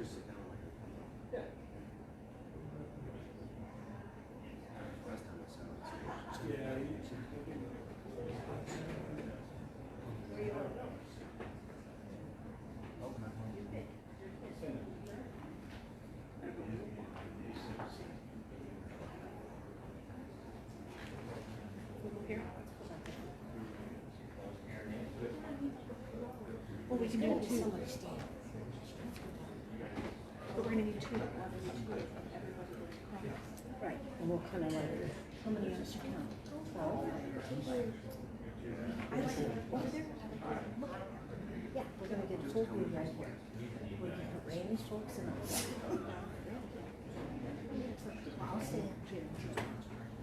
just sit down like Yeah. last time I saw it. Yeah. Well, we can do it too. But we're gonna need two. Right, and we'll kind of like, how many on us count? 12? I like it. Over there? Yeah, we're gonna get full group right here. We can put Randy's folks and us. I'll stay up here.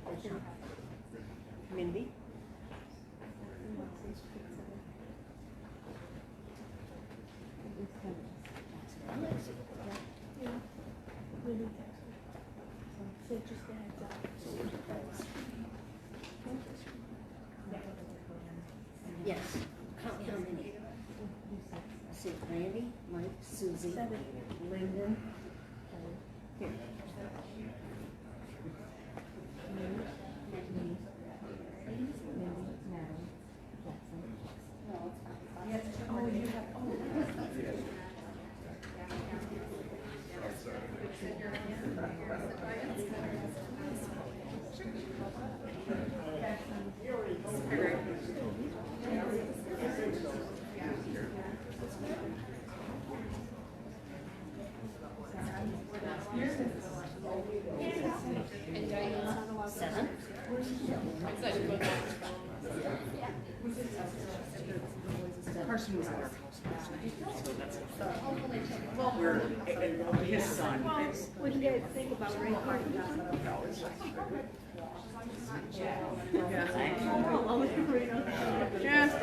Right there. Mindy? Yes, count how many? Let's see, Randy, Mike, Susie, Lyndon. Here. Oh, you have, Seven. Carson was at our house last night, so that's well, his son is. What do you guys think about Ray Carter? Yeah.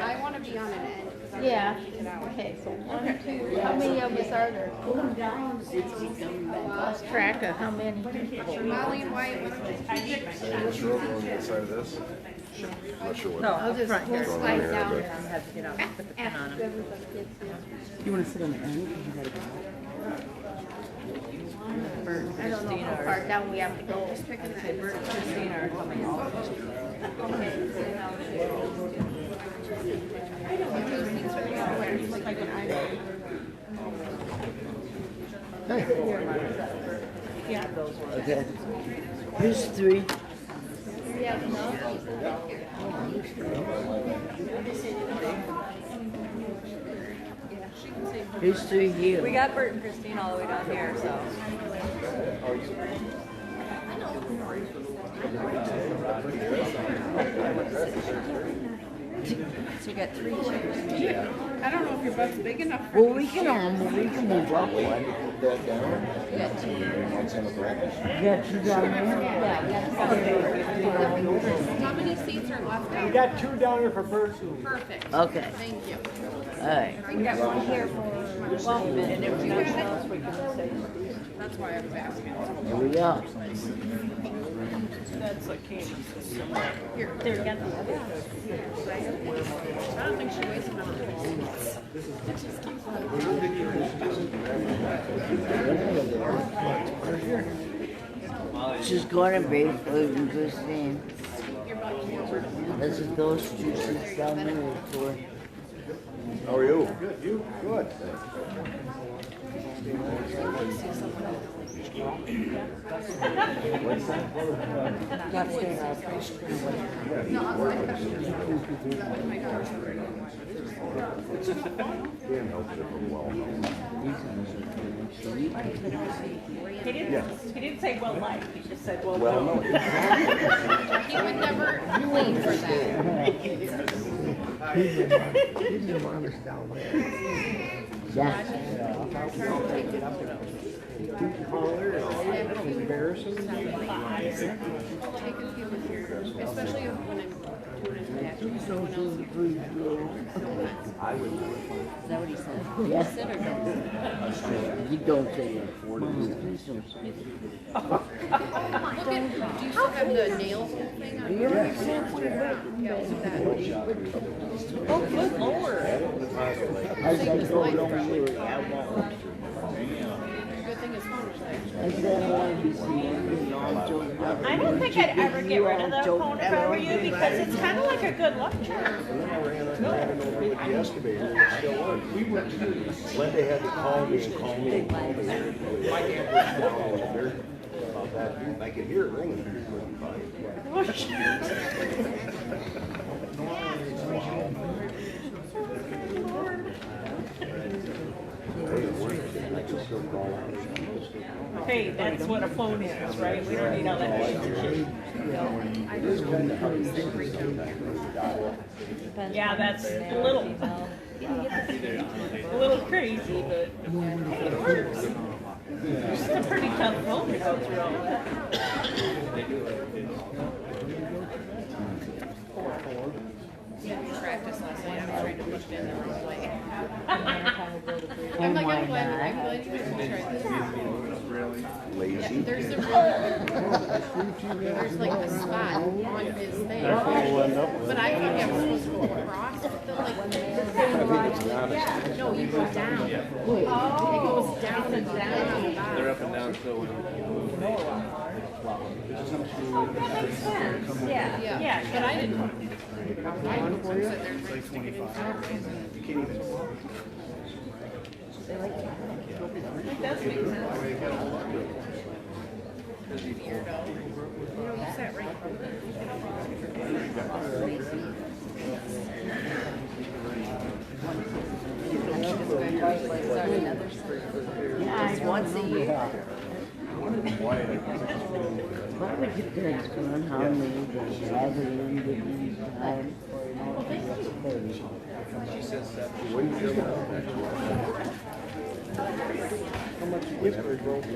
I want to be on an end. Yeah, okay, so one, two, how many of us are there? Lost track of how many. Molly and Wyatt went to Unless you're over on the other side of this. Not sure what. No, I'll just, Going we'll on slide here, down but- there and have to get out and put the pen on After them. everybody gets here. You want to sit on the end? You gotta go. Bert and I don't know Christina how are. far down we have to go. just picking I'd say Bert and Christina are coming out. You look like an island. Yeah, those ones. Okay. Here's three. Yeah, no. Here's three here. We got Bert and Christine all the way down here, so. So you got three chairs. I don't know if your butt's big enough for Well, we can move up one. That down. You got two. One's on the back. You got two down there? How many seats are left out? Got two down here for Bert. Perfect. Okay. Thank you. All right. We got one here for, well, and if nothing else, we can say. That's why I was asking. Here we go. That's what came. Here, There, you got the other. I don't think she weighs enough. She's going to be and Christine. This is those two seats down there for. How are you? Good. You? Good. What's that? Not staying out. Dan helped it from well. He didn't say well liked, he just said well Well, no, known. exactly. He would never claim for that. Yeah. Embarrassing. Take a few with your, especially when I'm doing it back. I would do it. Is that what he said? Yes. Sit or don't? You don't say that. Look at, do you still have the nail thing on? Yes. Yeah, look at that. Oh, good lord. As I go down here, I won't. I said I wanted to see you all joked up. I don't think I'd ever get rid of the phone if I were you because it's kind of like a good luck charm. And then I ran over with the excavator and it still worked. Linda had to call me and call me and call me. My dad was down over there about that. I could hear it ringing. Hey, that's what a phone is, right? We don't need all that shit. Yeah, that's a little crazy, but it works. It's a pretty tough phone to go through all of that. Practice last night. I was trying to push it in the wrong way. Oh I'm like, my I'm glad God. you guys tried this. Lazy. Yeah, there's like the spot on his thing. But I thought I was supposed to go across the like. No, you go down. It goes down and down on the bottom. They're up and down so Yeah, Yeah, but I didn't. I said there's like 25. it does make sense. Weirdo. You know, you sat right. Yeah, it's once a year. What would you guys go on how many they have it in the time she says that. How much you get for it, bro? Get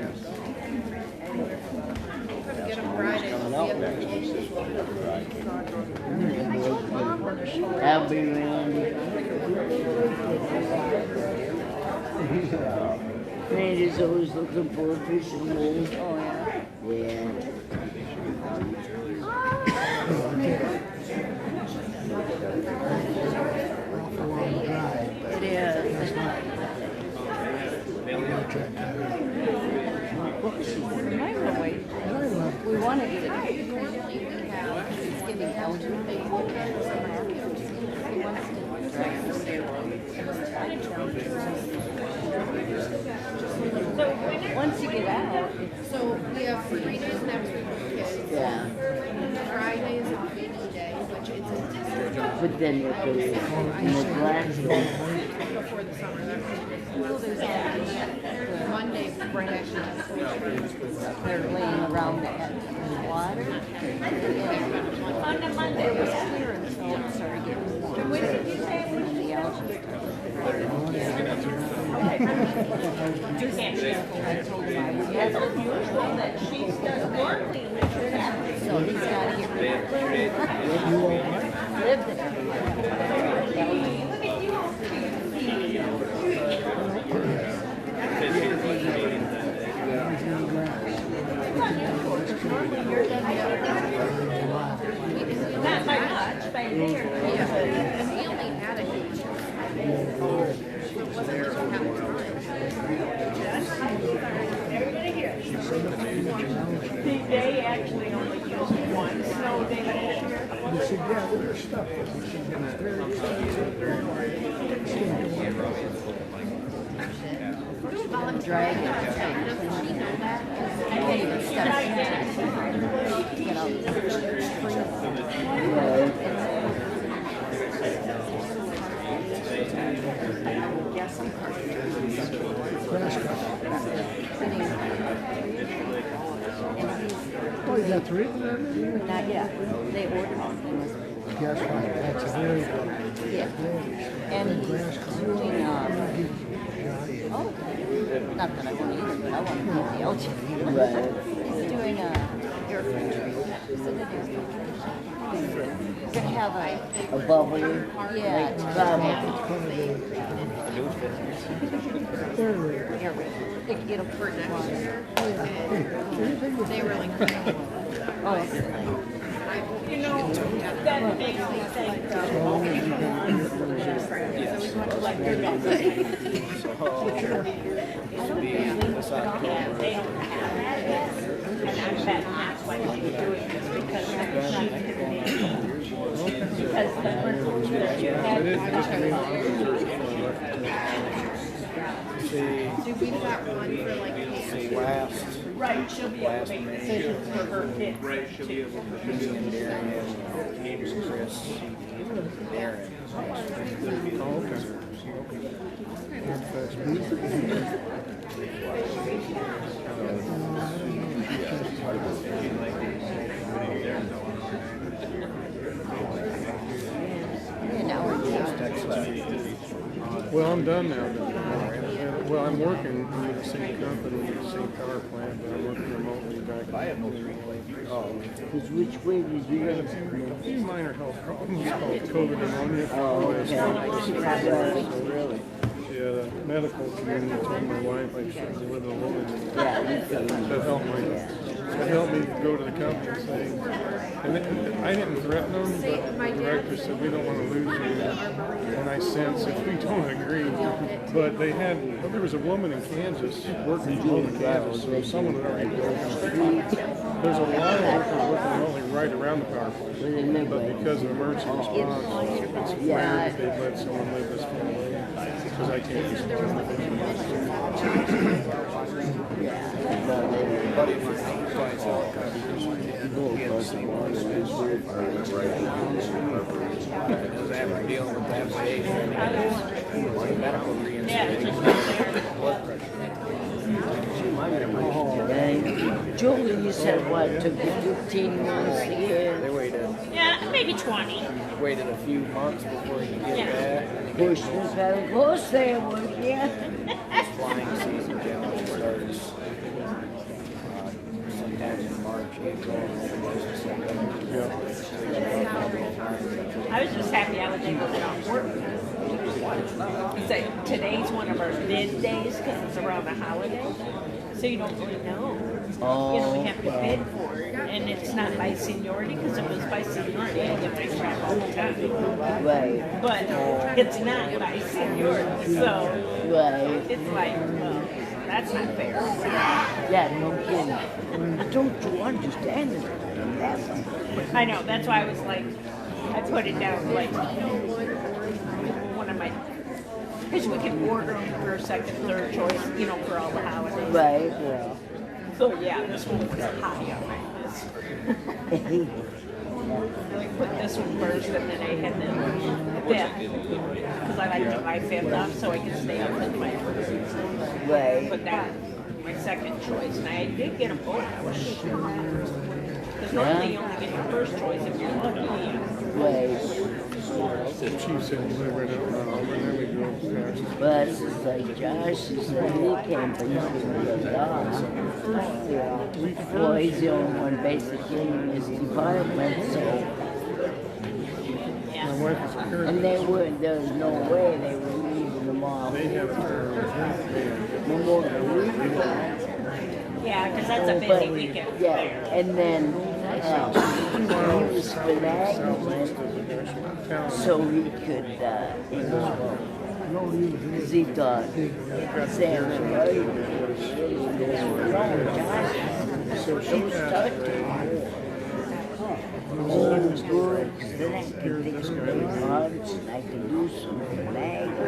them Friday. That'll be Randy. Randy's always looking for a piece of mold. Oh, yeah. Yeah. It is. We want to get it. Currently, we have, he's getting elderly. He wants to drive the railroad. Once you get out, So we have 3 days next week with kids. Yeah. Friday is a PD day, which it's a district But then it goes in the glass. before the summer. Monday, bring they're laying around the edge of the water. On the Monday, it was clear until it started getting warm. When did you say? And the algae. You can't share. I told him I would. That's unusual that she's done normally. So he's got to get rid of it. Live there. Look at not by much, by there. And we only had a huge. Everybody here. They actually only used one snow day this year. You should gather their stuff. I'm dragging. Does she know that? I can't even step Get out. Oh, you got 3 of them? Not yet. They ordered them. Yes, right. That's a very good. Yeah. And he's doing, oh, not that I want either, but I want to keep the algae. He's doing air filtration. Is it an air filtration? We're gonna have A bubble. yeah, Like it's bubble. air raid. It'll For next year. Oh, They were like, excellent. I You know, that makes me think like they're not they don't have that. And I bet that's why they're doing this because that's not because the person that you had. So we got one for like Last. right, she'll be able to make decisions for her kids. Right, she'll be able to put me and Darren and Chris, Darren. Well, I'm done now. Well, I'm working with the same company, the same power plant, but I'm working remotely back. I have no three. Oh, because which way did you guys go? Few minor health problems called COVID pneumonia. Oh, okay. Really? Yeah, the medical community told my wife I shouldn't live alone. Yeah, That helped me go to the company and say, and I didn't threaten them, but the director said, we don't want to lose you. And I sense if we don't agree, but there was a woman in Kansas working home in Kansas, so someone had already broken. There's a lot of workers working remotely right around the power plant, but because of emergency response, it's rare that they've let someone live this far away, because I can't just Does have to deal with that way. Medical Julie, you said what, took you 15 months to get? They waited. Yeah, maybe 20. Waited a few months before you could get back. Push this better close there, would you? Flying season challenge starts sometime in March, April. I was just happy I was able to not work. So today's one of our bid days because it's around the holiday. So you don't really know. You know, we have to bid for it. And it's not by seniority because if it was by seniority, I'd get my crap all the time. Right. But it's not by seniority. So Right. it's like, well, that's not fair. Yeah, no kidding. Don't you understand it? I know, that's why I was like, I put it down like one of my, because we can order them for second, third choice, you know, for all the holidays. Right, yeah. So yeah, this one was high on my list. I put this one first and then I had the fifth, because I like to buy fifth up so I can stay up with my first. Right. Put that my second choice, and I did get them both. I was shocked. Because normally you only get your first choice if you're lucky. Right. The chief said he lived right out now, and then we go past. But it's like Josh said, he came from the dog. Well, he's the only one basically in his department, so. My wife is a parent. And there was no way they were leaving them off. They have a Memorial Weekend. Yeah, because that's a busy weekend. Yeah, and then he was finagling so he could, because he thought Sam and Murray was wrong. So she started. Oh, good. Then I can fix my lunch and I can do some finagling.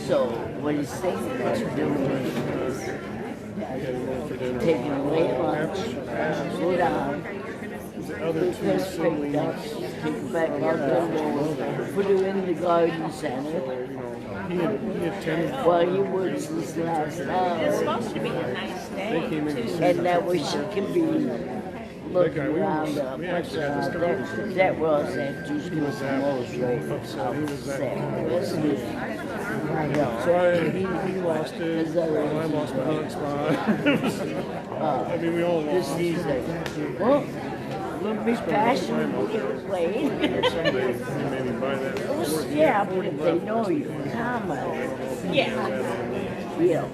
So what he's thinking of doing is taking away lunch, go down, put this picked up, take it back out the put it in the garden center. While he works this last It's hour, supposed to be a nice day, too. and that way she can be looking around up there. That was that juice was almost right upset. So he lost it, and I lost my hot spot. I mean, we all lost. This is like, well, look, be passionate, you're playing. Maybe buy that. Yeah, but if they know you, come on. Yeah. Yeah.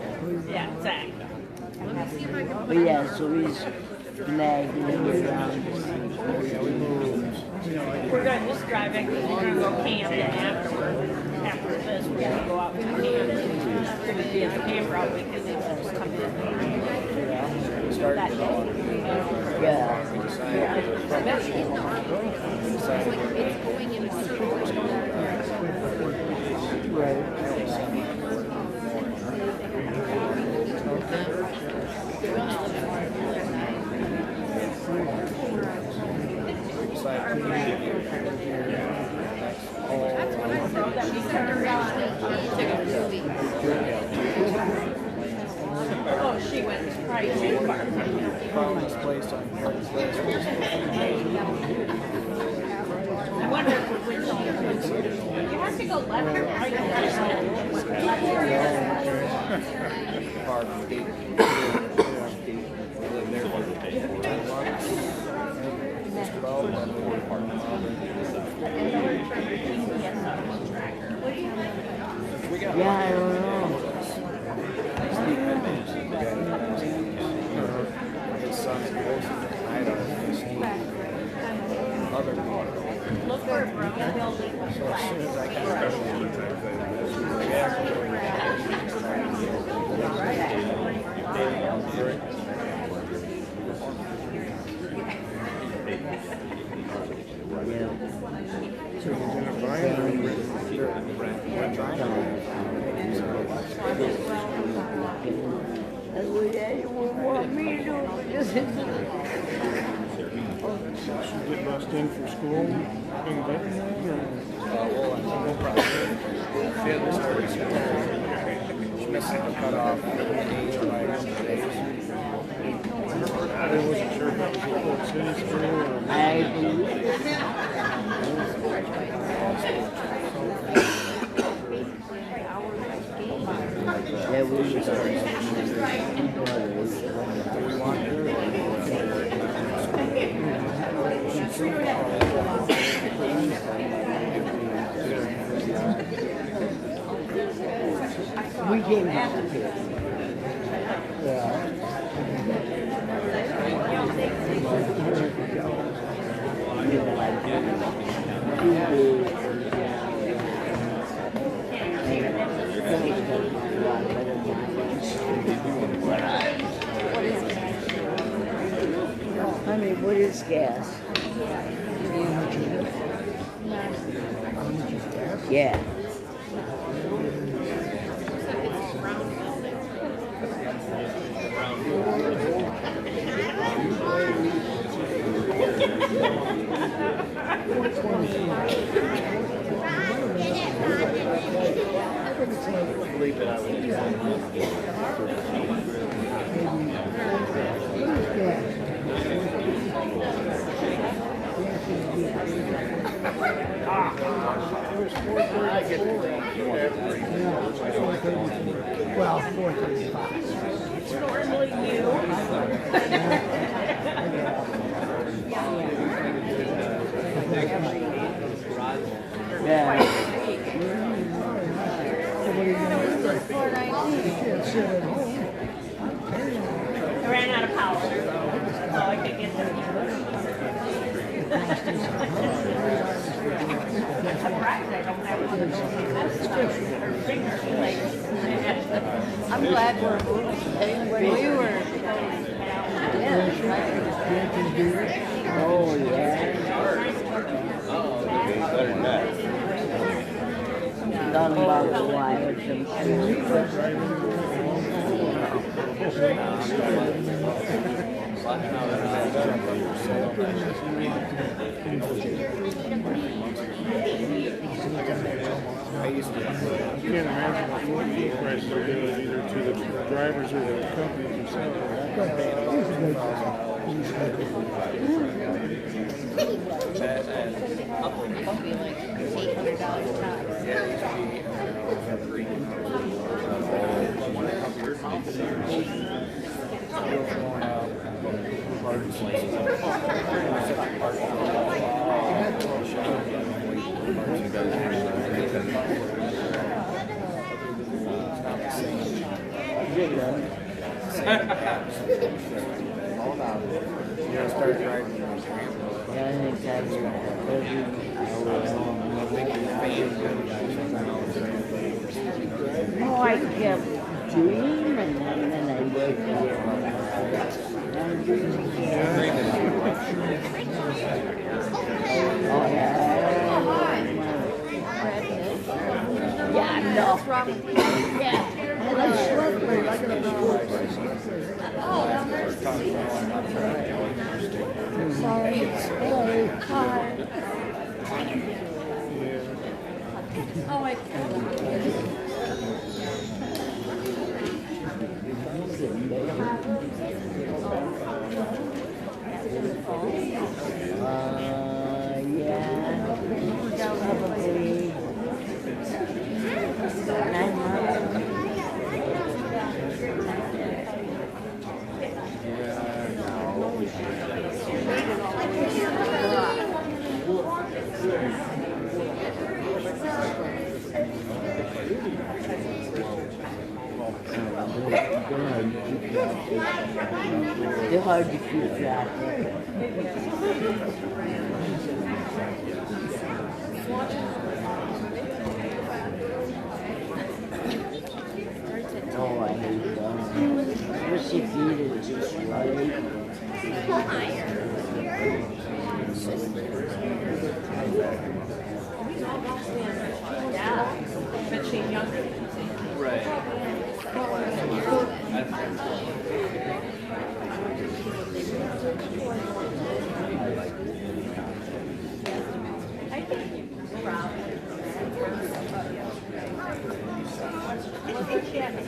Yeah, exactly. But yeah, so he's nagging around to see. We're gonna just drive in, we're gonna go camping afterward. After this, we're gonna go out to camp. We're gonna be at the camper all week because they just come in. That day. Yeah. Right. Oh, she went right too far. Found this place on Harris West. I wonder if when she, you have to go left or right. Park Gate. Live there for 10 months. Just about that whole apartment. We got Yeah, I don't know. his son's close. I don't know. Other people. Look for a broken building with So as soon as I can So he's in a bind. That's what Daddy would want me to do. Should get bussed in for school in Veteran She missed the cutoff age by I wasn't sure if that was a Fort City school or. I believe it. Yeah, we we came back to here. Yeah. I mean, what is gas? Yeah. believe that I would do Well, 435. It's normally you. Yeah. I ran out of power, so I could get them. I'm surprised I don't have her finger legs. I'm glad we're moving. We were. Oh, yeah. Better than that. Thought about the wires and I can't imagine what fuel prices are doing either to the drivers or the companies themselves. It'll be like $800 all about it. gonna start driving your camper. Yeah, I think that's right. I think your fans gonna do something else. No, I kept dreaming and then I looked at it. I'm dreaming. Oh, yeah. Yeah, no. What's wrong with you? Yeah. And I slept late. I got a Sorry. Hi. Oh, I. Yeah. Probably 9 months. They're hard to keep track of. Oh, I hate them. Especially if you eat it just right. Yeah, but she's younger. Right. I think probably. What's she at the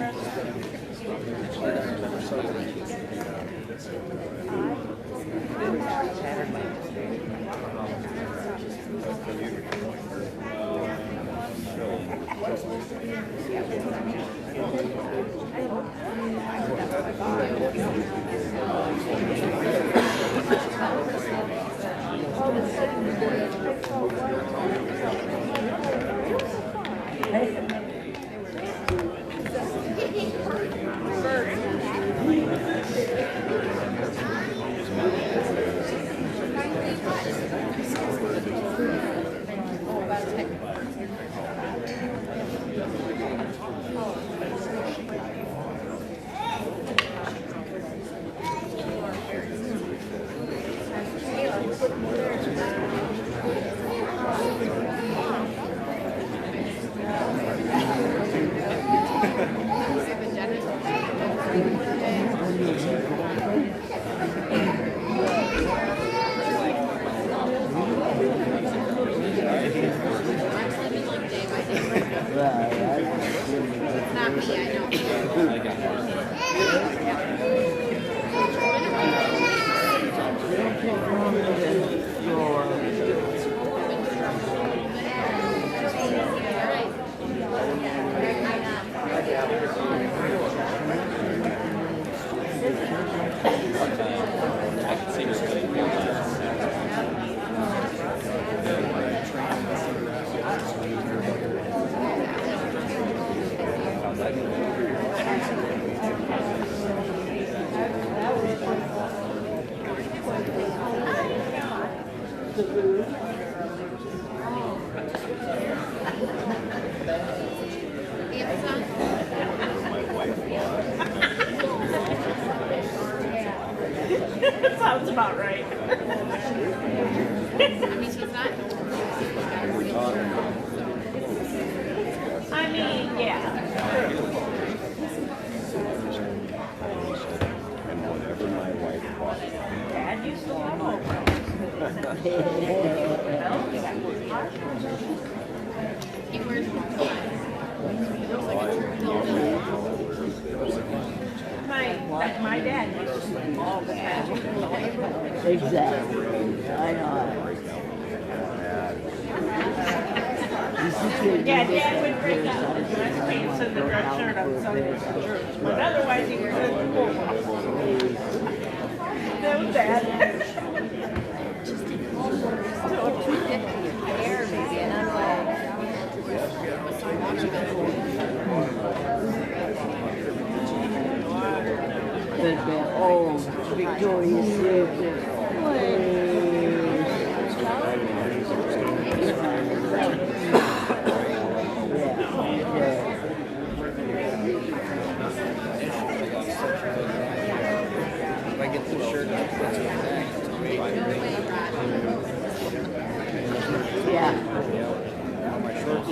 Sounds about right. I mean, yeah. And whatever my wife bought. Dad used to love Oprah. My dad used to sleep all the time. Exactly. I know. Yeah, Dad would break out his dress pants and the dress shirt on Sunday for church, but otherwise he was in the pool. That was Dad. So 250 a pair, maybe, and I'm like, But, oh, Victoria's Secret. If I get the shirt, that's Yeah. my shorts.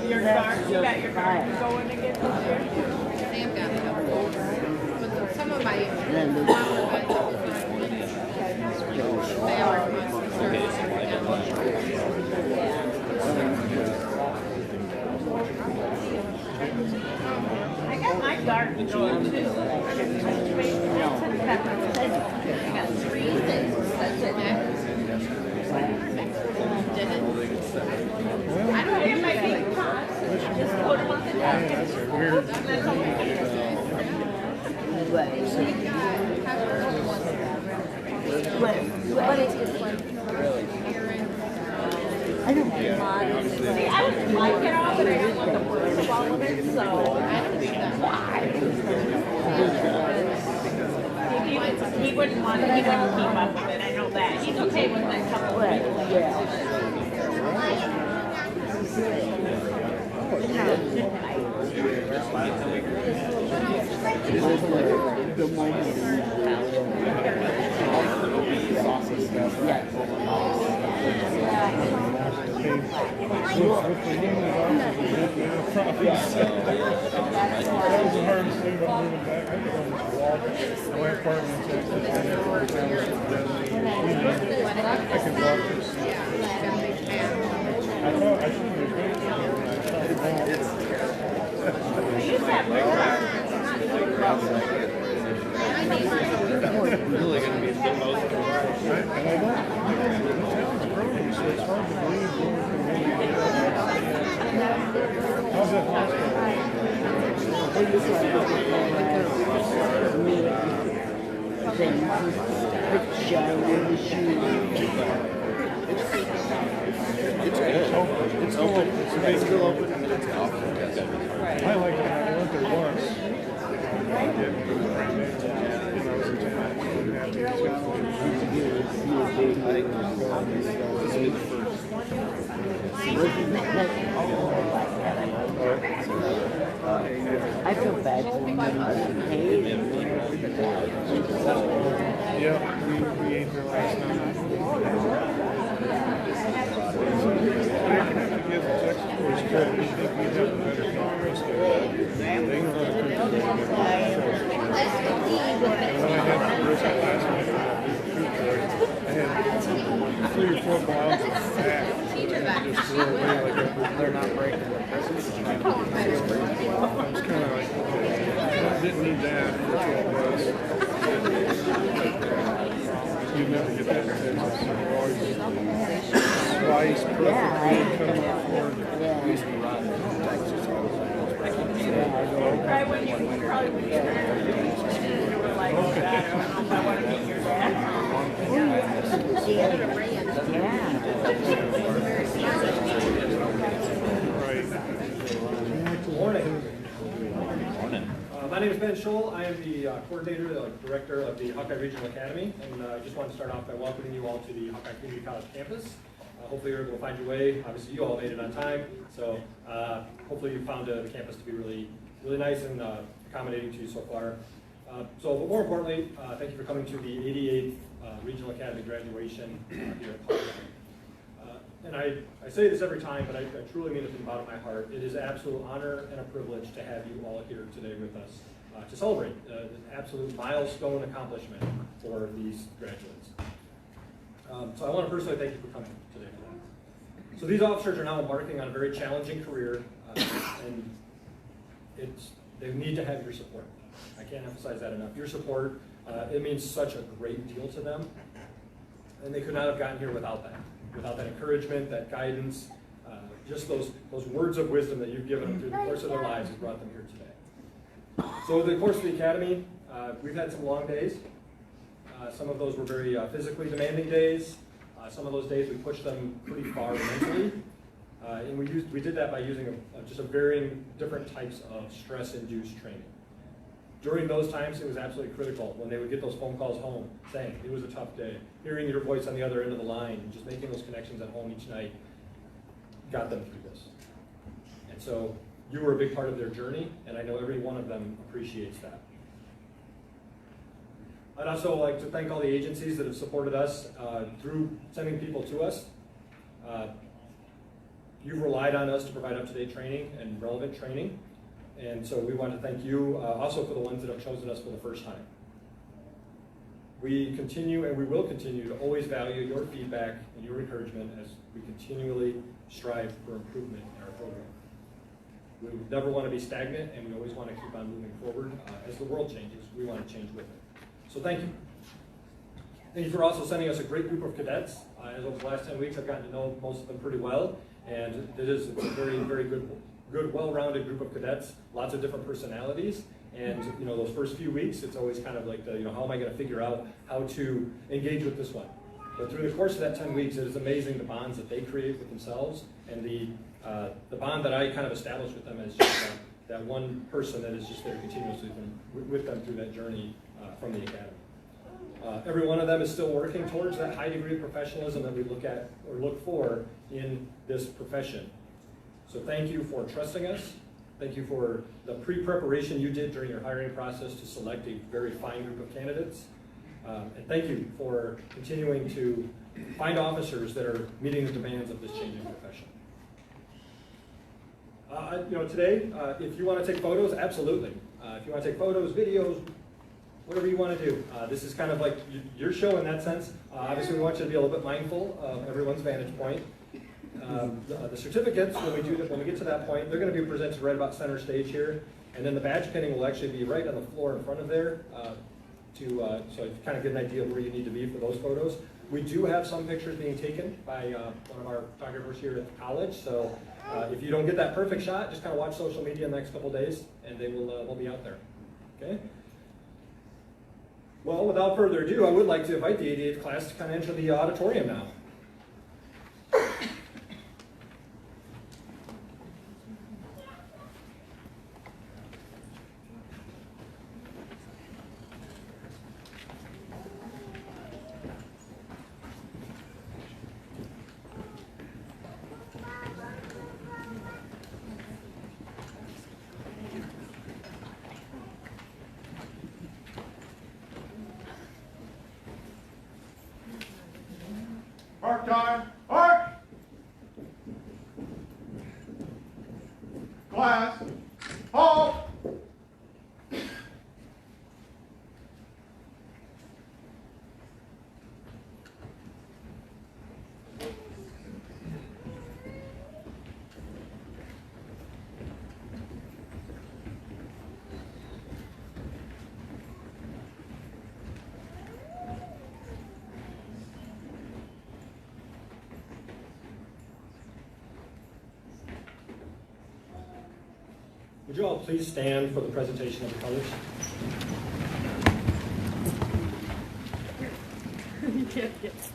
Your car, you got your car going again this year? Sam got it. But some of my I got my garden going too. I got 3 things. That's it. I don't have my big pots. Just put them on the desk. That's all I do. But it's I don't mind. See, I don't like it all, but I don't want the words of all of it, so I don't think that's why. He wouldn't want it, he wouldn't keep up with it, I know that. He's okay with that couple of people. It's open. It's still open. I like it. I went there once. I feel bad for them. Yeah, we ate there last night. I had 3 or 4 miles of fat. They're not breaking the presence. I was kind of like, I didn't need that. That's what it was. You never get that in Texas. You always slice perfectly, cut them up for it. We used to run in Texas all the time. Right when you probably would get there, you were like, I don't know if I want to meet your dad. Morning. My name is Ben Scholl. I am the coordinator, the director of the Hawkeye Regional Academy, and I just want to start off by welcoming you all to the Hawkeye Community College campus. Hopefully you're able to find your way. Obviously you all made it on time, so hopefully you found the campus to be really nice and accommodating to you so far. But more importantly, thank you for coming to the 88th Regional Academy graduation here at Hawkeye. And I say this every time, but I truly mean it from the bottom of my heart. It is an absolute honor and a privilege to have you all here today with us to celebrate an absolute milestone accomplishment for these graduates. So I want to personally thank you for coming today. So these officers are now embarking on a very challenging career, and they need to have your support. I can't emphasize that enough. Your support, it means such a great deal to them, and they could not have gotten here without that. Without that encouragement, that guidance, just those words of wisdom that you've given them through the course of their lives has brought them here today. So over the course of the academy, we've had some long days. Some of those were very physically demanding days. Some of those days we pushed them pretty far mentally. And we did that by using just a varying different types of stress-induced training. During those times, it was absolutely critical when they would get those phone calls home saying it was a tough day. Hearing your voice on the other end of the line, and just making those connections at home each night got them through this. And so you were a big part of their journey, and I know every one of them appreciates that. I'd also like to thank all the agencies that have supported us through sending people to us. You've relied on us to provide up-to-date training and relevant training. And so we want to thank you also for the ones that have chosen us for the first time. We continue and we will continue to always value your feedback and your encouragement as we continually strive for improvement in our program. We never want to be stagnant, and we always want to keep on moving forward. As the world changes, we want to change with it. So thank you. Thank you for also sending us a great group of cadets. As over the last 10 weeks, I've gotten to know most of them pretty well, and it's a very, very good, well-rounded group of cadets. Lots of different personalities, and those first few weeks, it's always kind of like how am I going to figure out how to engage with this one? But through the course of that 10 weeks, it is amazing the bonds that they create with themselves, and the bond that I kind of established with them as just that one person that is just there continuously with them through that journey from the academy. Every one of them is still working towards that high degree of professionalism that we look at or look for in this profession. So thank you for trusting us. Thank you for the pre-preparation you did during your hiring process to select a very fine group of candidates. And thank you for continuing to find officers that are meeting the demands of this changing profession. Today, if you want to take photos, absolutely. If you want to take photos, videos, whatever you want to do. This is kind of like your show in that sense. Obviously, we want you to be a little bit mindful of everyone's vantage point. The certificates, when we get to that point, they're going to be presented right about center stage here, and then the badge pinning will actually be right on the floor in front of there, so you kind of get an idea of where you need to be for those photos. We do have some pictures being taken by one of our photographers here at the college, so if you don't get that perfect shot, just kind of watch social media in the next couple days, and they'll be out there. Okay. Well, without further ado, I would like to invite the 88th class to kind of enter the auditorium now. Mark time. Mark! Class. Halt! Would you all please stand for the presentation of the colors? Yes.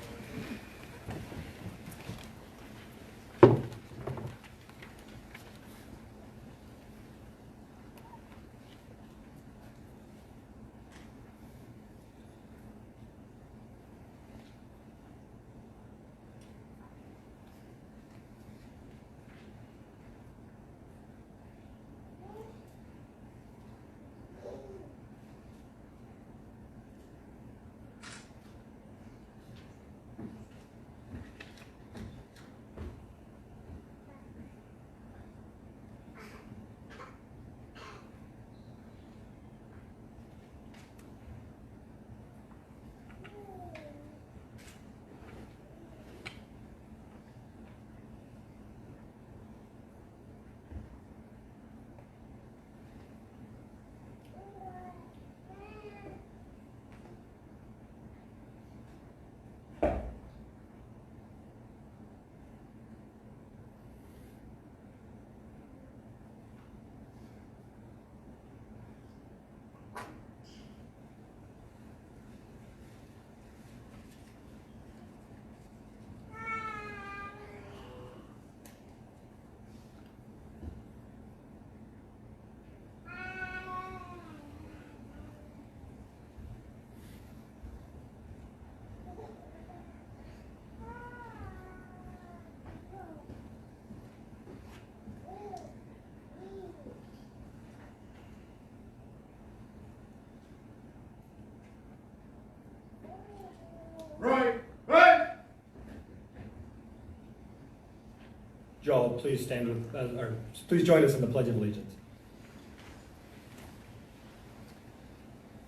Joe, please stand with, or please join us in the Pledge of Allegiance.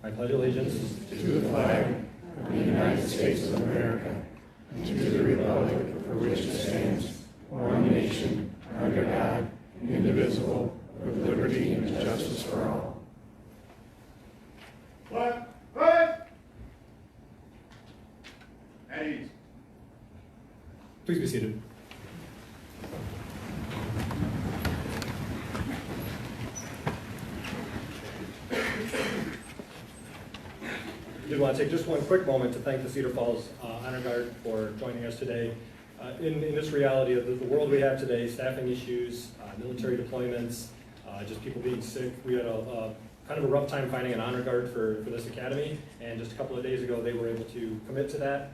I pledge allegiance To the flag of the United States of America, and to the republic for which it stands, one nation, under God, indivisible, with liberty and justice for all. Flag, rise. At ease. Please be seated. I did want to take just one quick moment to thank the Cedar Falls Honor Guard for joining us today. In this reality of the world we have today, staffing issues, military deployments, just people being sick, we had a kind of a rough time finding an honor guard for this academy, and just a couple of days ago they were able to commit to that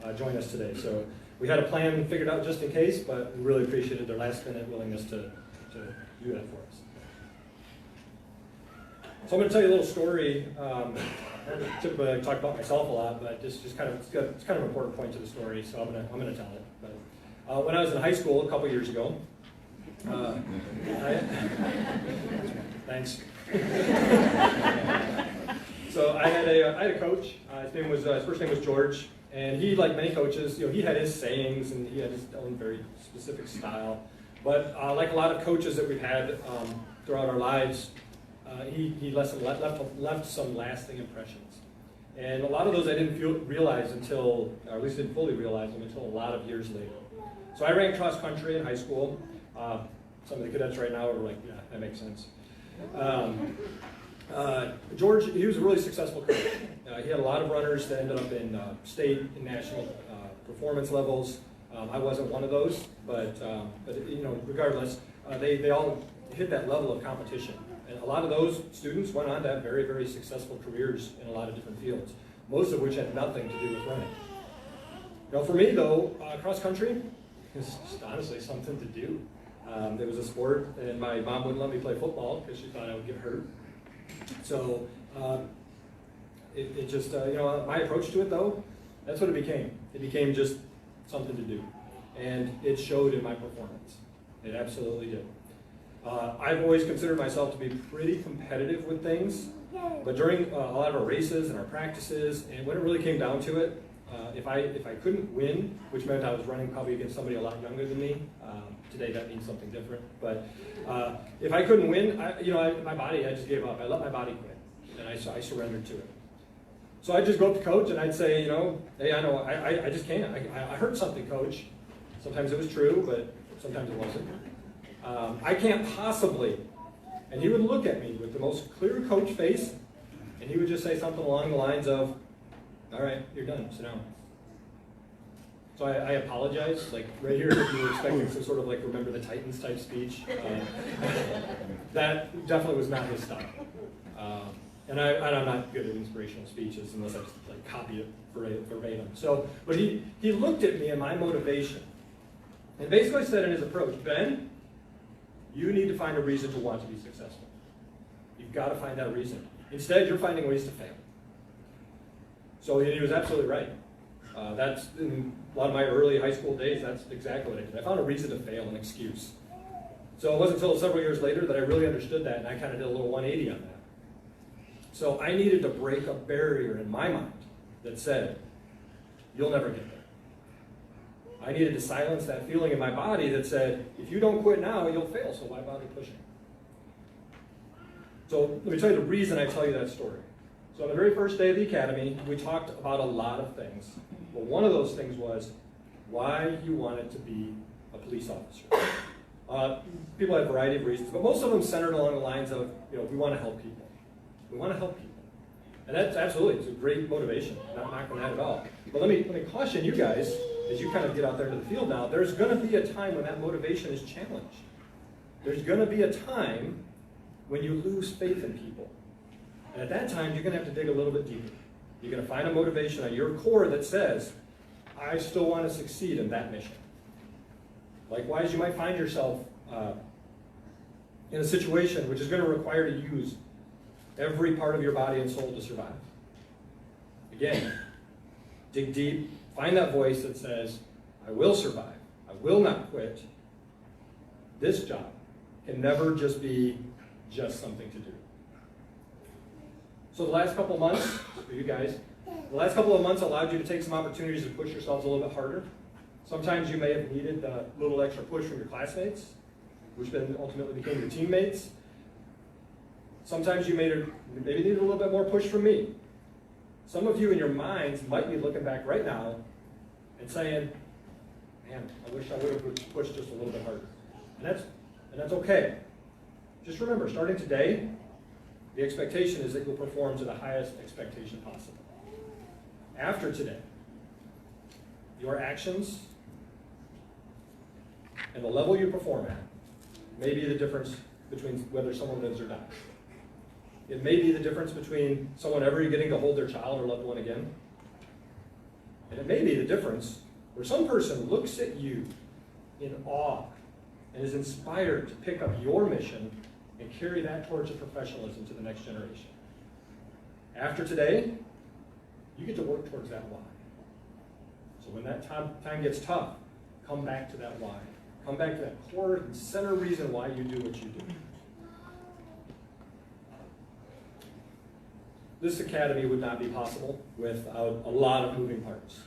and join us today. So we had a plan figured out just in case, but we really appreciated their last minute willingness to do that for us. So I'm going to tell you a little story. Typically I talk about myself a lot, but it's kind of an important point to the story, so I'm going to tell it. But when I was in high school a couple years ago, thanks. So I had a coach. His first name was George, and he, like many coaches, he had his sayings and he had his own very specific style. But like a lot of coaches that we've had throughout our lives, he left some lasting impressions. And a lot of those I didn't realize until, or at least didn't fully realize them until a lot of years later. So I ran cross country in high school. Some of the cadets right now are like, yeah, that makes sense. George, he was a really successful coach. He had a lot of runners that ended up in state and national performance levels. I wasn't one of those, but regardless, they all hit that level of competition. And a lot of those students went on to have very, very successful careers in a lot of different fields, most of which had nothing to do with running. Now for me though, cross country is just honestly something to do. It was a sport, and my mom wouldn't let me play football because she thought I would get hurt. So it just, my approach to it though, that's what it became. It became just something to do. And it showed in my performance. It absolutely did. I've always considered myself to be pretty competitive with things, but during a lot of our races and our practices, and when it really came down to it, if I couldn't win, which meant I was running probably against somebody a lot younger than me, today that means something different, but if I couldn't win, my body, I just gave up. I let my body quit, and I surrendered to it. So I'd just go up to coach and I'd say, hey, I know, I just can't. I heard something, coach. Sometimes it was true, but sometimes it wasn't. I can't possibly. And he would look at me with the most clear coach face, and he would just say something along the lines of, all right, you're done, sit down. So I apologize, like right here, if you were expecting some sort of like Remember the Titans type speech, that definitely was not his style. And I'm not good at inspirational speeches unless I just like copy it verbatim. So, but he looked at me and my motivation, and basically said in his approach, Ben, you need to find a reason to want to be successful. You've got to find that reason. Instead, you're finding ways to fail. So he was absolutely right. That's in a lot of my early high school days, that's exactly what I did. I found a reason to fail, an excuse. So it wasn't until several years later that I really understood that, and I kind of did a little 180 on that. So I needed to break a barrier in my mind that said, you'll never get there. I needed to silence that feeling in my body that said, if you don't quit now, you'll fail, so why bother pushing? So let me tell you the reason I tell you that story. So on the very first day of the academy, we talked about a lot of things. But one of those things was why you wanted to be a police officer. People had a variety of reasons, but most of them centered along the lines of, we want to help people. We want to help people. And that's absolutely, it's a great motivation, not knocking that at all. But let me caution you guys, as you kind of get out there to the field now, there's going to be a time when that motivation is challenged. There's going to be a time when you lose faith in people. And at that time, you're going to have to dig a little bit deeper. You're going to find a motivation at your core that says, I still want to succeed in that mission. Likewise, you might find yourself in a situation which is going to require to use every part of your body and soul to survive. Again, dig deep, find that voice that says, I will survive, I will not quit, this job can never just be just something to do. So the last couple of months, for you guys, the last couple of months allowed you to take some opportunities to push yourselves a little bit harder. Sometimes you may have needed a little extra push from your classmates, which then ultimately became your teammates. Sometimes you maybe needed a little bit more push from me. Some of you in your minds might be looking back right now and saying, man, I wish I would have pushed just a little bit harder. And that's okay. Just remember, starting today, the expectation is that you'll perform to the highest expectation possible. After today, your actions and the level you perform at may be the difference between whether someone lives or dies. It may be the difference between someone ever getting to hold their child or loved one again. And it may be the difference where some person looks at you in awe and is inspired to pick up your mission and carry that torch of professionalism to the next generation. After today, you get to work towards that why. So when that time gets tough, come back to that why. Come back to that core and center reason why you do what you do. This academy would not be possible without a lot of moving parts.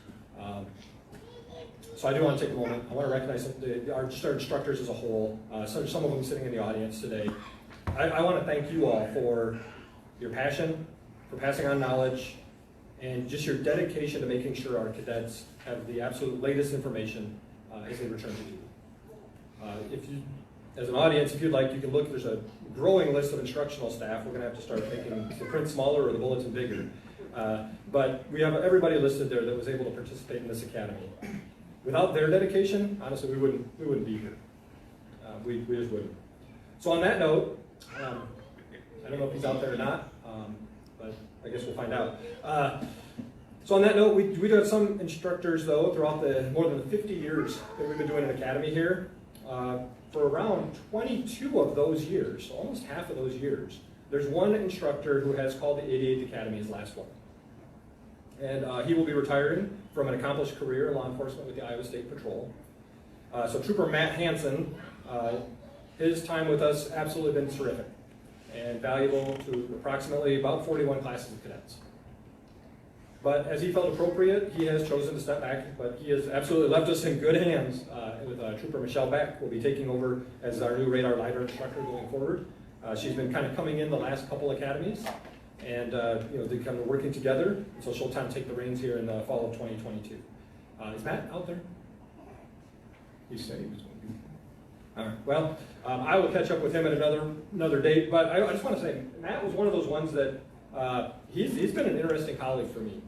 So I do want to take a moment. I want to recognize our instructors as a whole, some of them sitting in the audience today. I want to thank you all for your passion, for passing on knowledge, and just your dedication to making sure our cadets have the absolute latest information as they return to duty. If you, as an audience, if you'd like, you can look. There's a growing list of instructional staff. We're going to have to start making the print smaller or the bulletin bigger. But we have everybody listed there that was able to participate in this academy. Without their dedication, honestly, we wouldn't be here. We just wouldn't. So on that note, I don't know if he's out there or not, but I guess we'll find out. So on that note, we do have some instructors, though, throughout the more than 50 years that we've been doing an academy here. For around 22 of those years, so almost half of those years, there's one instructor who has called the 88th Academy his last one. And he will be retiring from an accomplished career in law enforcement with the Iowa State Patrol. So Trooper Matt Hansen, his time with us absolutely been terrific and valuable to approximately about 41 classes of cadets. But as he felt appropriate, he has chosen to step back, but he has absolutely left us in good hands with Trooper Michelle Beck, who will be taking over as our new radar lidar instructor going forward. She's been kind of coming in the last couple academies, and they're kind of working together, so she'll time take the reins here in the fall of 2022. Is Matt out there? He said he was going to be. All right, well, I will catch up with him at another date, but I just want to say, Matt was one of those ones that he's been an interesting colleague for me.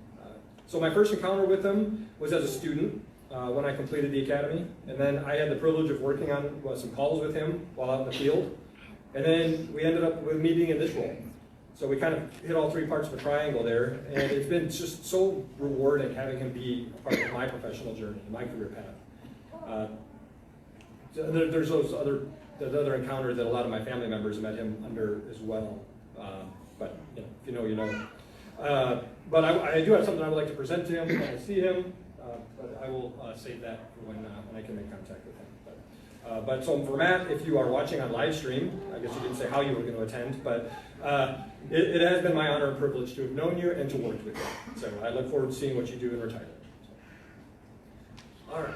So my first encounter with him was as a student when I completed the academy, and then I had the privilege of working on some calls with him while out in the field, and then we ended up with me being in this role. So we kind of hit all three parts of a triangle there, and it's been just so rewarding having him be a part of my professional journey, my career path. There's those other encounters that a lot of my family members met him under as well. But if you know, you know. But I do have something I would like to present to him when I see him, but I will save that for when I can make contact with him. But so for Matt, if you are watching on live stream, I guess you didn't say how you were going to attend, but it has been my honor and privilege to have known you and to work with you. So I look forward to seeing what you do in retirement. All right.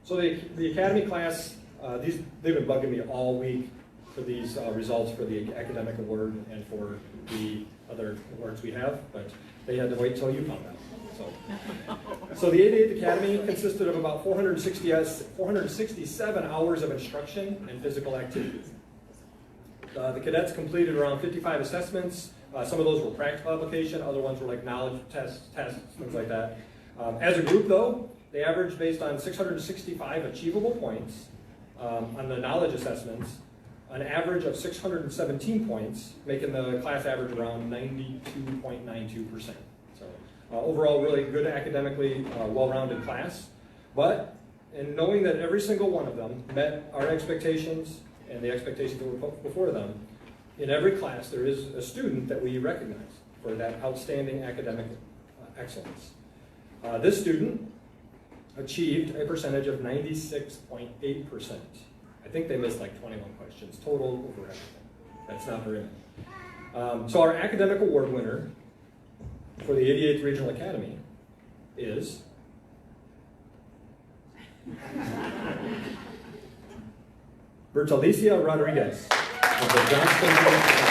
So the academy class, they've been bugging me all week for these results for the academic award and for the other awards we have, but they had to wait till you found out. So the 88th Academy consisted of about 467 hours of instruction and physical activity. The cadets completed around 55 assessments. Some of those were practical application, other ones were like knowledge tests, things like that. As a group though, they averaged based on 665 achievable points on the knowledge assessments, an average of 617 points, making the class average around 92.92%. So overall, really good academically, well-rounded class. But in knowing that every single one of them met our expectations and the expectations that were put before them, in every class there is a student that we recognize for that outstanding academic excellence. This student achieved a percentage of 96.8%. I think they missed like 21 questions total over everything. That's not very many. So our academic award winner for the 88th Regional Academy is Bertalicia Rodriguez of the Johnston University.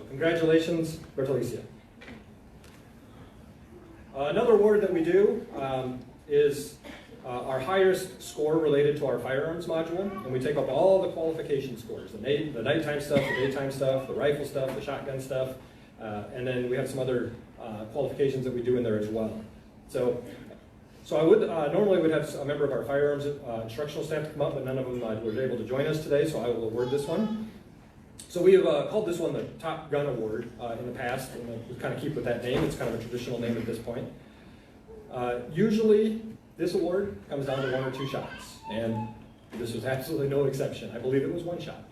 Congratulations, Bertalicia. Another award that we do is our highest score related to our firearms module, and we take up all the qualification scores, the nighttime stuff, the daytime stuff, the rifle stuff, the shotgun stuff, and then we have some other qualifications that we do in there as well. So I would normally would have a member of our firearms instructional staff to come up, but none of them were able to join us today, so I will award this one. So we have called this one the Top Gun Award in the past, and we kind of keep with that name. It's kind of a traditional name at this point. Usually, this award comes down to 1 or 2 shots, and this was absolutely no exception. I believe it was 1 shot.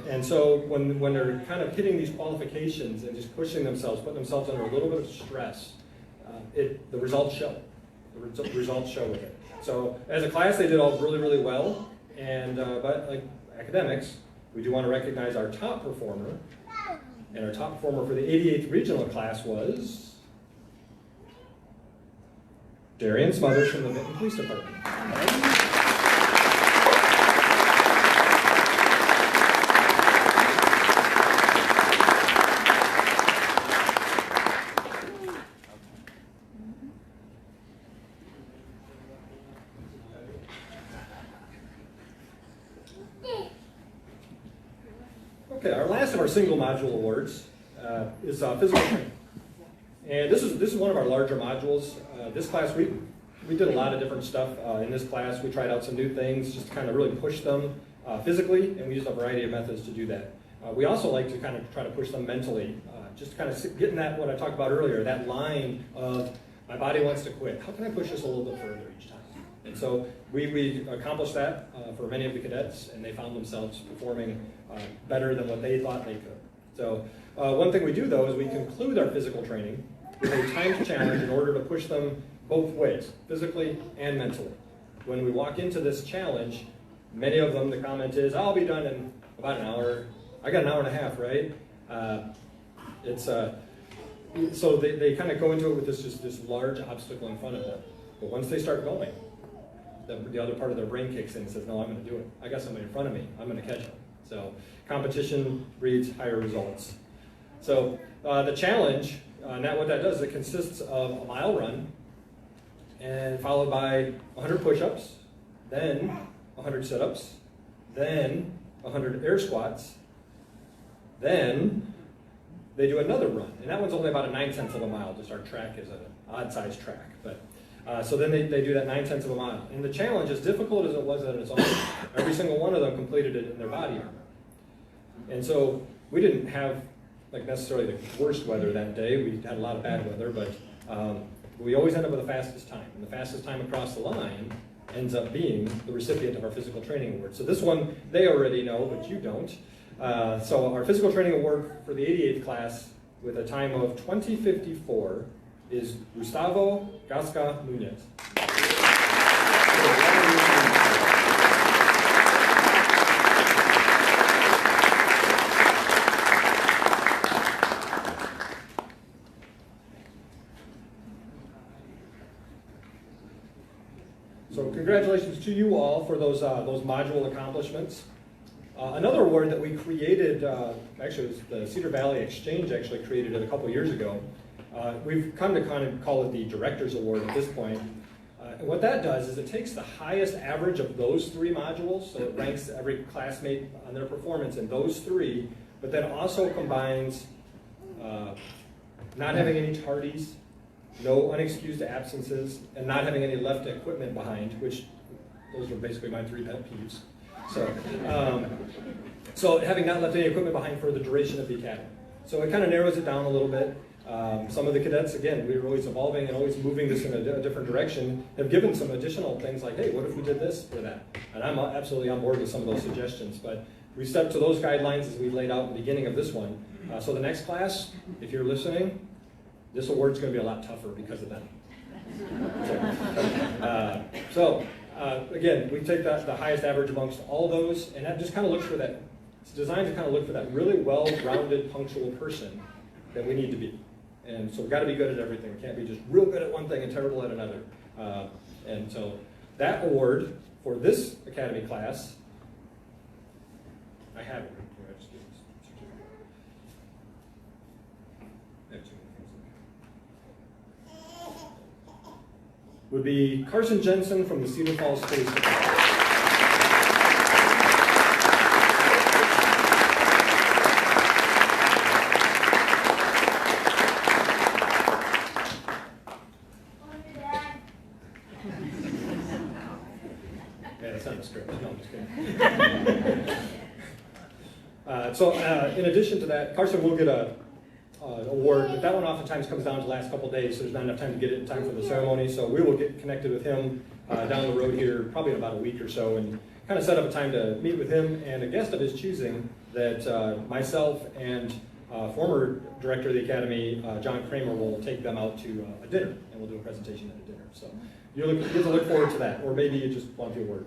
And so when they're kind of hitting these qualifications and just pushing themselves, putting themselves under a little bit of stress, the results show. The results show with it. So as a class, they did all really, really well, and but like academics, we do want to recognize our top performer, and our top performer for the 88th Regional class was Darian Smothers from the Vinton Police Department. Okay, our last of our single module awards is physical training. And this is one of our larger modules. This class, we did a lot of different stuff in this class. We tried out some new things just to kind of really push them physically, and we used a variety of methods to do that. We also like to kind of try to push them mentally, just to kind of get in that, what I talked about earlier, that line of my body wants to quit. How can I push this a little bit further each time? And so we accomplished that for many of the cadets, and they found themselves performing better than what they thought they could. So one thing we do, though, is we conclude our physical training with a timed challenge in order to push them both ways, physically and mentally. When we walk into this challenge, many of them, the comment is, I'll be done in about an hour. I got an hour and a half, right? So they kind of go into it with this large obstacle in front of them. But once they start going, the other part of their brain kicks in and says, no, I'm going to do it. I got somebody in front of me. I'm going to catch them. So competition breeds higher results. So the challenge, what that does, it consists of a mile run, and followed by 100 push-ups, then 100 sit-ups, then 100 air squats, then they do another run. And that one's only about a 9/10 of a mile, just our track is an odd-sized track. But so then they do that 9/10 of a mile. And the challenge, as difficult as it was on its own, every single one of them completed it in their body armor. And so we didn't have necessarily the worst weather that day. We had a lot of bad weather, but we always end up with the fastest time. And the fastest time across the line ends up being the recipient of our physical training award. So this one, they already know, but you don't. So our physical training award for the 88th class with a time of 20:54 is Gustavo Gasca Nunez. So congratulations to you all for those module accomplishments. Another award that we created, actually it was the Cedar Valley Exchange actually created it a couple years ago. We've come to kind of call it the Director's Award at this point. And what that does is it takes the highest average of those 3 modules, so it ranks every classmate on their performance in those 3, but then also combines not having any tardies, no unexcused absences, and not having any left equipment behind, which those are basically my 3 pet peeves. So having not left any equipment behind for the duration of the academy. So it kind of narrows it down a little bit. Some of the cadets, again, we were always evolving and always moving this in a different direction, have given some additional things like, hey, what if we did this or that? And I'm absolutely on board with some of those suggestions, but we stuck to those guidelines as we laid out in the beginning of this one. So the next class, if you're listening, this award's going to be a lot tougher because of them. Again, we take the highest average amongst all those, and that just kind of looks for that, it's designed to kind of look for that really well-rounded, punctual person that we need to be. And so we've got to be good at everything. We can't be just real good at one thing and terrible at another. And so that award for this Academy class, I have it. Would be Carson Jensen from the Cedar Falls Police Department. Yeah, that's not a script. No, I'm just kidding. In addition to that, Carson will get a award, but that one oftentimes comes down to the last couple days, so there's not enough time to get it in time for the ceremony. So we will get connected with him down the road here, probably in about a week or so, and kind of set up a time to meet with him and a guest of his choosing that myself and former director of the Academy, John Kramer, will take them out to a dinner, and we'll do a presentation at a dinner. So you get to look forward to that, or maybe you just want the award.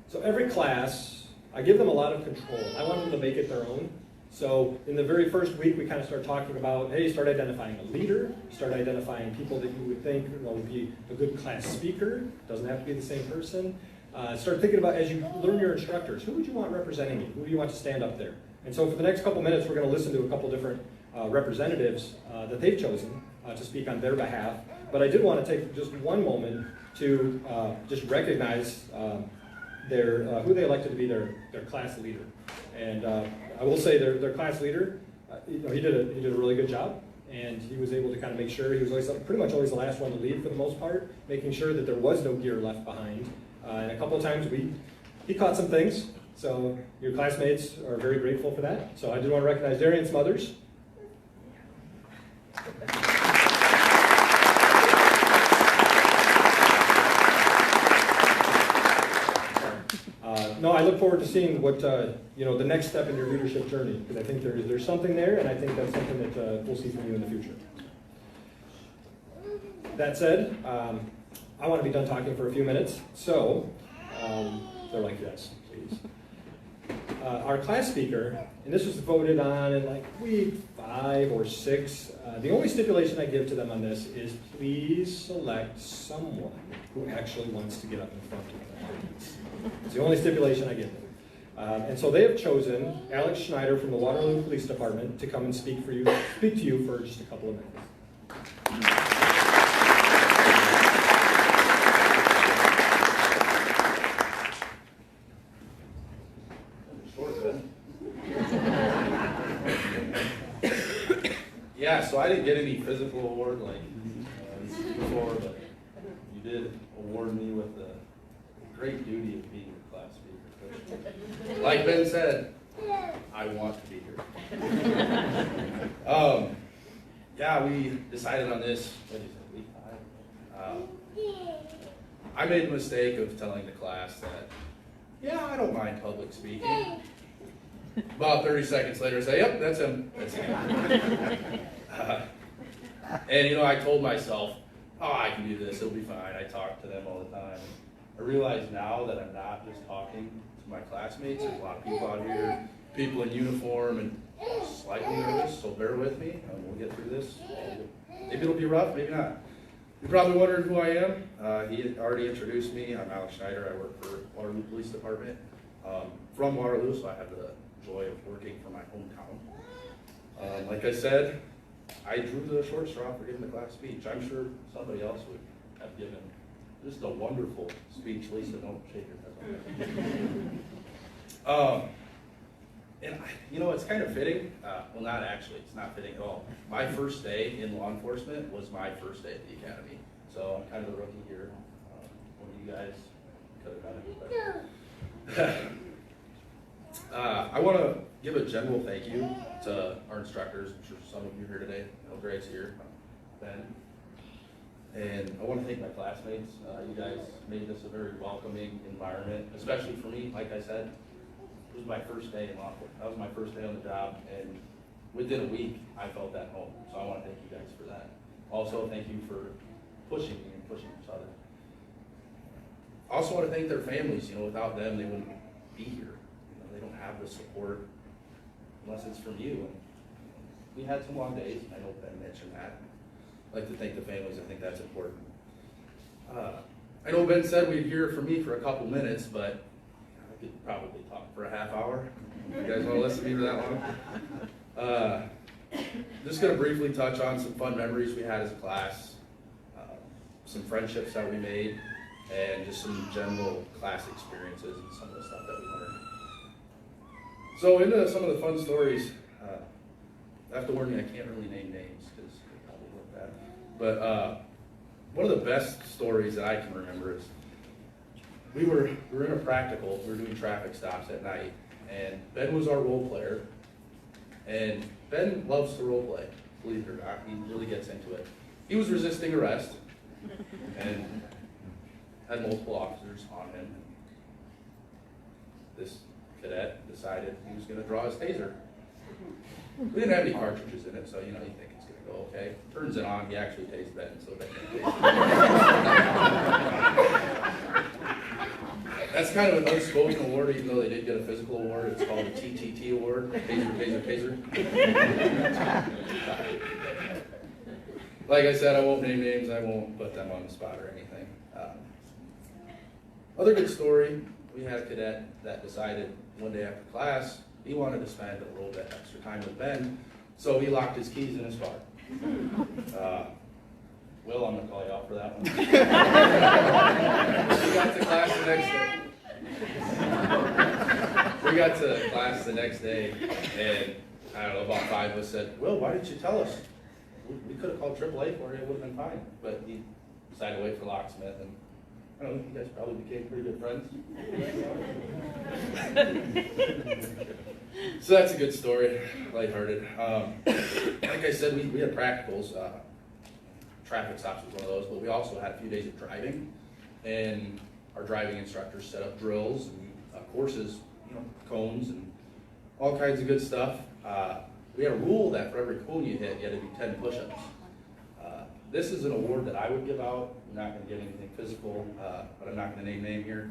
So every class, I give them a lot of control. I want them to make it their own. So in the very first week, we kind of start talking about, hey, start identifying a leader, start identifying people that you would think would be a good class speaker. Doesn't have to be the same person. Start thinking about, as you learn your instructors, who would you want representing you? Who do you want to stand up there? And so for the next couple minutes, we're going to listen to a couple different representatives that they've chosen to speak on their behalf. But I did want to take just one moment to just recognize who they elected to be their class leader. And I will say their class leader, he did a really good job, and he was able to kind of make sure he was pretty much always the last one to leave for the most part, making sure that there was no gear left behind. And a couple of times he caught some things, so your classmates are very grateful for that. So I do want to recognize Darian Smothers. No, I look forward to seeing what the next step in your leadership journey, because I think there's something there, and I think that's something that we'll see from you in the future. That said, I want to be done talking for a few minutes, so they're like, yes, please. Our class speaker, and this was voted on in like week 5 or 6. The only stipulation I give to them on this is please select someone who actually wants to get up in front of the audience. It's the only stipulation I give them. And so they have chosen Alex Schneider from the Waterloo Police Department to come and speak to you for just a couple of minutes. Yeah, so I didn't get any physical award like before, but you did award me with the great duty of being the class speaker. Like Ben said, I want to be here. Yeah, we decided on this, what did you say, week 5? I made the mistake of telling the class that, yeah, I don't mind public speaking. About 30 seconds later, I say, yep, that's him. That's him. And I told myself, oh, I can do this, it'll be fine. I talk to them all the time. I realize now that I'm not just talking to my classmates. There's a lot of people out here, people in uniform, and slightly nervous, so bear with me. We'll get through this. Maybe it'll be rough, maybe not. You're probably wondering who I am. He had already introduced me. I'm Alex Schneider. I work for Waterloo Police Department. From Waterloo, so I have the joy of working for my hometown. Like I said, I drew the short straw for giving the class speech. I'm sure somebody else would have given just a wonderful speech. Lisa, don't shake your head. And it's kind of fitting. Well, not actually. It's not fitting at all. My first day in law enforcement was my first day at the academy. So I'm kind of the rookie here. One of you guys could have done it. I want to give a general thank you to our instructors. I'm sure some of you are here today. I know Greg's here, Ben. And I want to thank my classmates. You guys made this a very welcoming environment, especially for me. Like I said, it was my first day in Lawford. That was my first day on the job, and within a week, I felt at home. So I want to thank you guys for that. Also, thank you for pushing me and pushing each other. I also want to thank their families. You know, without them, they wouldn't be here. You know, they don't have the support unless it's from you. And we had some long days. I know Ben mentioned that. I'd like to thank the families. I think that's important. I know Ben said we'd hear from me for a couple minutes, but I could probably talk for a half hour. You guys want to listen to me for that long? Just going to briefly touch on some fun memories we had as a class, some friendships that we made, and just some general class experiences and some of the stuff that we learned. So into some of the fun stories, I have to warn you, I can't really name names because they probably look bad. But one of the best stories that I can remember is we were in a practical, we were doing traffic stops at night, and Ben was our role player. And Ben loves to role play, believe it or not. He really gets into it. He was resisting arrest and had multiple officers on him. This cadet decided he was going to draw his taser. We didn't have any cartridges in it, so you know you think it's going to go okay. Turns it on, he actually tased Ben, so Ben can't taser. That's kind of an unspoken award, even though they did get a physical award. It's called a TTT award, taser, taser, taser. Like I said, I won't name names. I won't put them on the spot or anything. Other good story, we had a cadet that decided one day after class, he wanted to spend a little bit extra time with Ben, so he locked his keys in his car. Will, I'm going to call you out for that one. We got to class the next day. We got to class the next day, and I don't know, about 5 of us said, Will, why didn't you tell us? We could have called AAA for you, it would have been fine. But he decided to wait for locksmith, and I don't know, you guys probably became pretty good friends. So that's a good story, lighthearted. Like I said, we had practicals. Traffic stops was one of those, but we also had a few days of driving, and our driving instructors set up drills and courses, you know, cones and all kinds of good stuff. We had a rule that for every cone you hit, you had to do 10 push-ups. This is an award that I would give out. I'm not going to get anything physical, but I'm not going to name name here.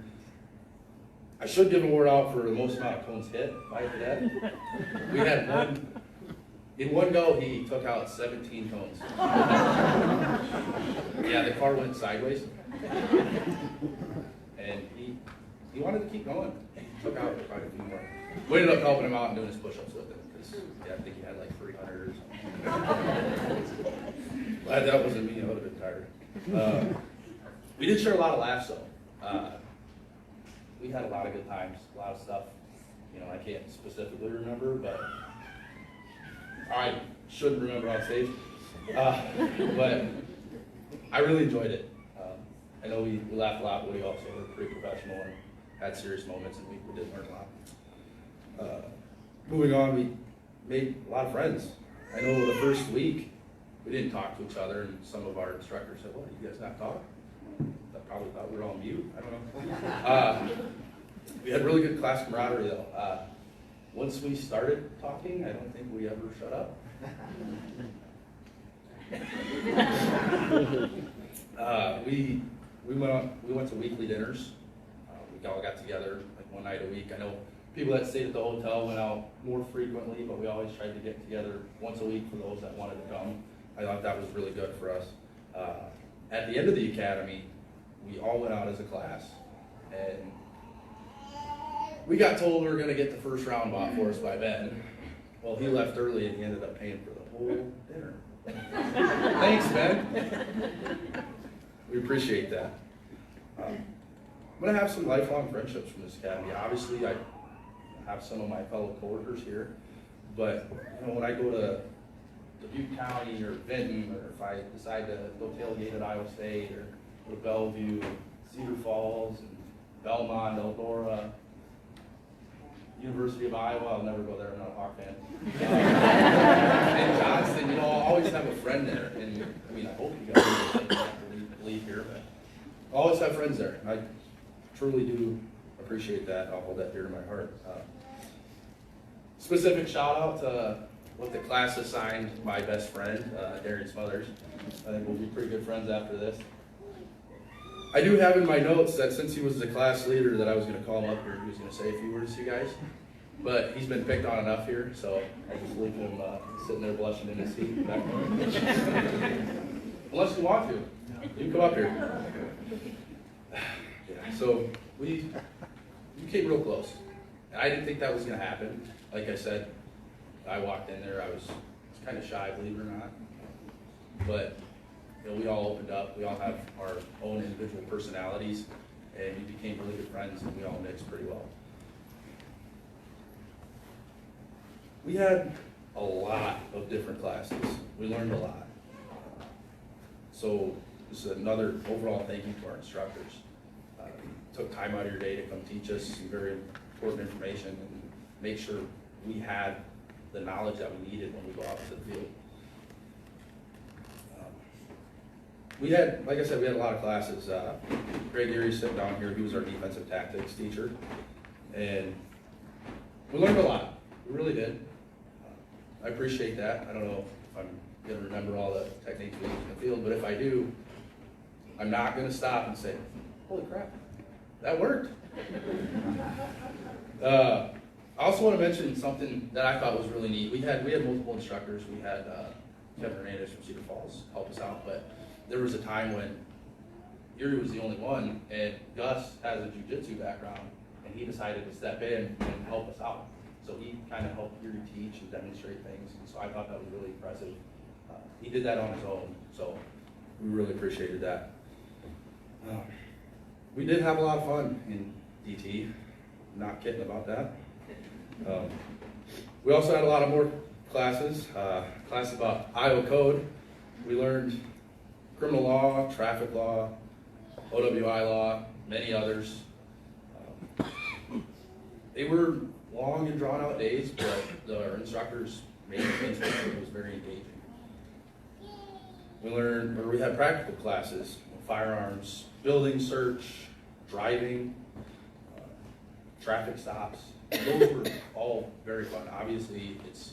I should give an award out for the most amount of cones hit by a cadet. We had one. In one go, he took out 17 cones. Yeah, the car went sideways. And he wanted to keep going. He took out quite a few more. We ended up helping him out and doing his push-ups with him, because yeah, I think he had like 300 or something. Glad that wasn't me, I would have been tired. We did share a lot of laughs though. We had a lot of good times, a lot of stuff. You know, I can't specifically remember, but I shouldn't remember on stage, but I really enjoyed it. I know we laughed a lot, but we also were pretty professional and had serious moments, and we did learn a lot. Moving on, we made a lot of friends. I know the first week, we didn't talk to each other, and some of our instructors said, "What, you guys not talk?" I probably thought we were all mute, I don't know. We had really good class camaraderie though. Once we started talking, I don't think we ever shut up. We went to weekly dinners. We all got together like one night a week. I know people that stayed at the hotel went out more frequently, but we always tried to get together once a week for those that wanted to come. I thought that was really good for us. At the end of the academy, we all went out as a class, and we got told we were going to get the first round bought for us by Ben. Well, he left early and he ended up paying for the whole dinner. Thanks, Ben. We appreciate that. I'm going to have some lifelong friendships from this academy. Obviously, I have some of my fellow coworkers here, but you know, when I go to Dubuque County or Benton, or if I decide to go tailgate at Iowa State, or go to Bellevue, Cedar Falls, and Belmont, Eldora, University of Iowa, I'll never go there, I'm not a Hawk fan. In Johnston, you know, I'll always have a friend there, and I mean, I hope you guys have to leave here, but I always have friends there. I truly do appreciate that. I'll hold that dear to my heart. Specific shout out to what the class assigned my best friend, Darian Smothers. I think we'll be pretty good friends after this. I do have in my notes that since he was the class leader that I was going to call him up here, he was going to say a few words to you guys. But he's been picked on enough here, so I'll just leave him sitting there blushing in his seat back there. Unless you want to. You can come up here. Yeah, so we came real close. I didn't think that was going to happen. Like I said, I walked in there, I was kind of shy, believe it or not. But you know, we all opened up, we all have our own individual personalities, and we became really good friends, and we all mixed pretty well. We had a lot of different classes. We learned a lot. So this is another overall thank you to our instructors. Took time out of your day to come teach us some very important information and make sure we had the knowledge that we needed when we go out to the field. We had, like I said, we had a lot of classes. Greg Erie's sitting down here, he was our defensive tactics teacher. And we learned a lot, we really did. I appreciate that. I don't know if I'm gonna remember all the techniques we used in the field, but if I do, I'm not gonna stop and say, holy crap, that worked. I also want to mention something that I thought was really neat. We had multiple instructors. We had Kevin Hernandez from Cedar Falls help us out, but there was a time when Erie was the only one, and Gus has a jiu-jitsu background, and he decided to step in and help us out. So he kind of helped Erie teach and demonstrate things, and so I thought that was really impressive. He did that on his own, so we really appreciated that. We did have a lot of fun in DT, not kidding about that. We also had a lot of more classes, class about Iowa code. We learned criminal law, traffic law, OWI law, many others. They were long and drawn out days, but our instructors made things it was very engaging. We had practical classes, firearms, building search, driving, traffic stops. Those were all very fun. Obviously, it's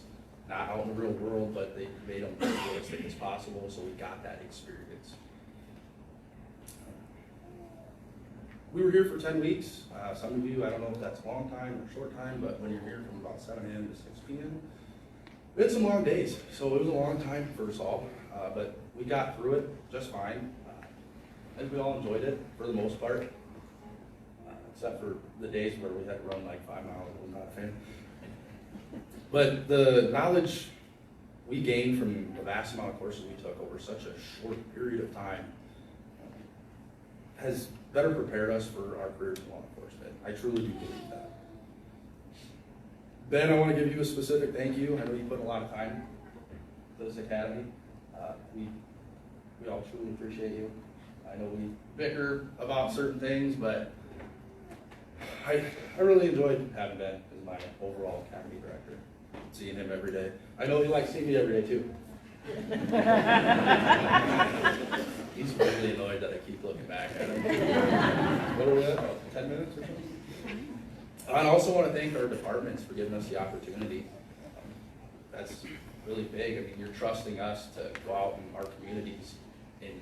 not out in the real world, but they made them as realistic as possible, so we got that experience. We were here for 10 weeks. Some of you, I don't know if that's a long time or short time, but when you're here from about 7 a.m. to 6 p.m., we had some long days, so it was a long time for us all, but we got through it just fine. I think we all enjoyed it for the most part. Except for the days where we had to run like 5 miles. I was not a fan. But the knowledge we gained from the vast amount of courses we took over such a short period of time has better prepared us for our careers in law enforcement. I truly do believe that. Ben, I want to give you a specific thank you. I know you put a lot of time to this academy. We all truly appreciate you. I know we bicker about certain things, but I really enjoyed having Ben as my overall academy director, seeing him every day. I know he likes seeing me every day too. He's really annoyed that I keep looking back at him. What are we at, about 10 minutes or something? I also want to thank our departments for giving us the opportunity. That's really big. I mean, you're trusting us to go out in our communities and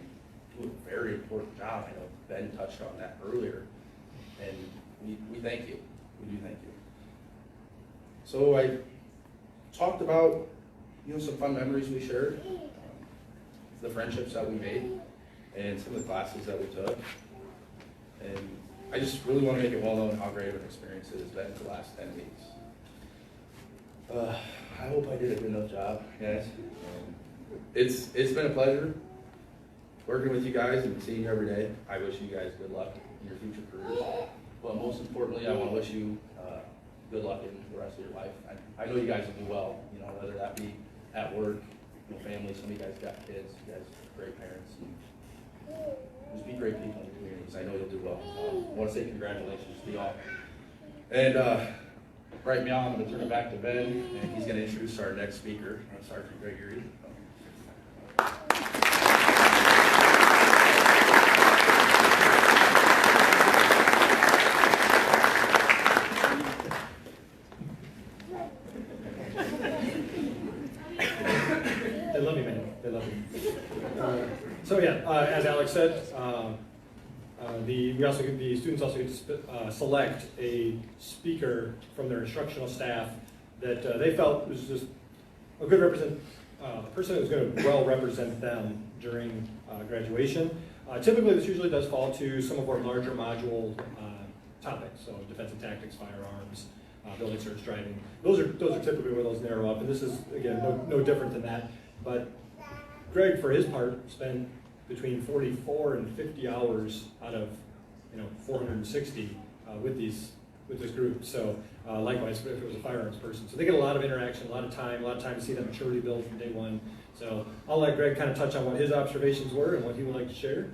do a very important job. I know Ben touched on that earlier. And we thank you. We do thank you. So I talked about, some fun memories we shared, the friendships that we made, and some of the classes that we took. And I just really want to make it well known how great of an experience it has been for the last 10 weeks. I hope I did a good enough job, guys. It's been a pleasure working with you guys and seeing you every day. I wish you guys good luck in your future careers. But most importantly, I want to wish you good luck in the rest of your life. I know you guys will do well, whether that be at work, family, some of you guys got kids, you guys are great parents. And just be great people in your communities. I know you'll do well. I want to say congratulations to y'all. And right now I'm going to turn it back to Ben, and he's going to introduce our next speaker, Sergeant Gregory. They love you, man. They love you. So yeah, as Alex said, the students also get to select a speaker from their instructional staff that they felt was just a good person who's going to well represent them during graduation. Typically, this usually does fall to some of our larger module topics, so defensive tactics, firearms, building search, driving. Those are typically where those narrow up, and this is again no different than that. But Greg, for his part, spent between 44 and 50 hours out of 460 with this group. So likewise, if it was a firearms person, so they get a lot of interaction, a lot of time to see that maturity build from day one. So I'll let Greg kind of touch on what his observations were and what he would like to share.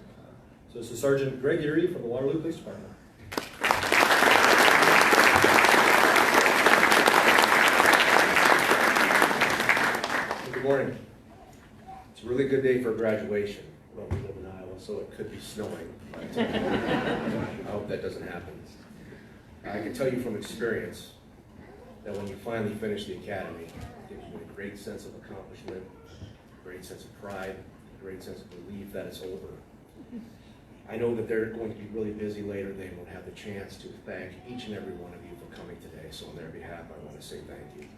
So this is Sergeant Greg Erie from the Waterloo Police Department. Good morning. It's a really good day for graduation. Well, we live in Iowa, so it could be snowing, but I hope that doesn't happen. I can tell you from experience that when you finally finish the academy, it gives you a great sense of accomplishment, a great sense of pride, a great sense of relief that it's over. I know that they're going to be really busy later. They won't have the chance to thank each and every one of you for coming today, so on their behalf, I want to say thank you.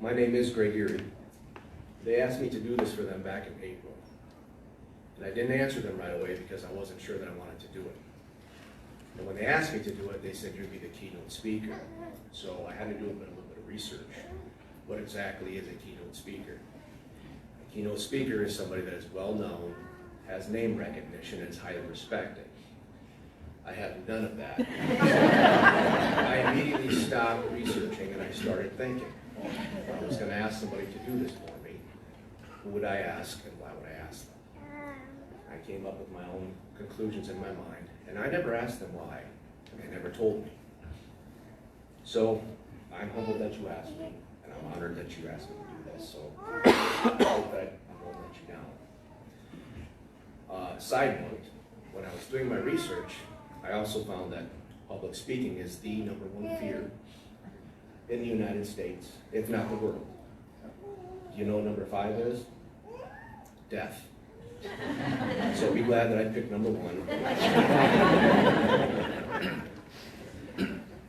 My name is Greg Erie. They asked me to do this for them back in April. And I didn't answer them right away because I wasn't sure that I wanted to do it. And when they asked me to do it, they said you'd be the keynote speaker. So I had to do a little bit of research. What exactly is a keynote speaker? A keynote speaker is somebody that is well known, has name recognition, and is highly respected. I have none of that. I immediately stopped researching and I started thinking. I was going to ask somebody to do this for me. Who would I ask and why would I ask them? I came up with my own conclusions in my mind, and I never asked them why, and they never told me. So I'm humbled that you asked me, and I'm honored that you asked me to do this, so I hope that I won't let you down. Side note, when I was doing my research, I also found that public speaking is the #1 fear in the United States, if not the world. Do you know what number 5 is? Death. So be glad that I picked #1.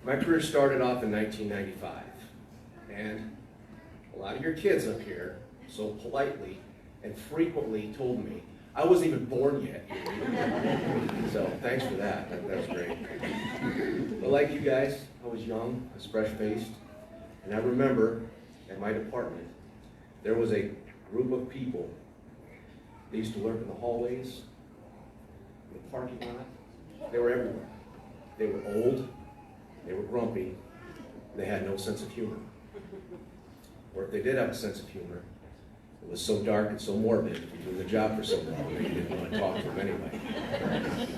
My career started off in 1995, and a lot of your kids up here so politely and frequently told me I wasn't even born yet. So thanks for that. That was great. But like you guys, I was young, I was fresh-faced, and I remember at my department, there was a group of people. They used to lurk in the hallways, in the parking lot. They were everywhere. They were old, they were grumpy, they had no sense of humor. Or if they did have a sense of humor, it was so dark and so morbid, if you were doing the job for so long that you didn't want to talk to them anyway.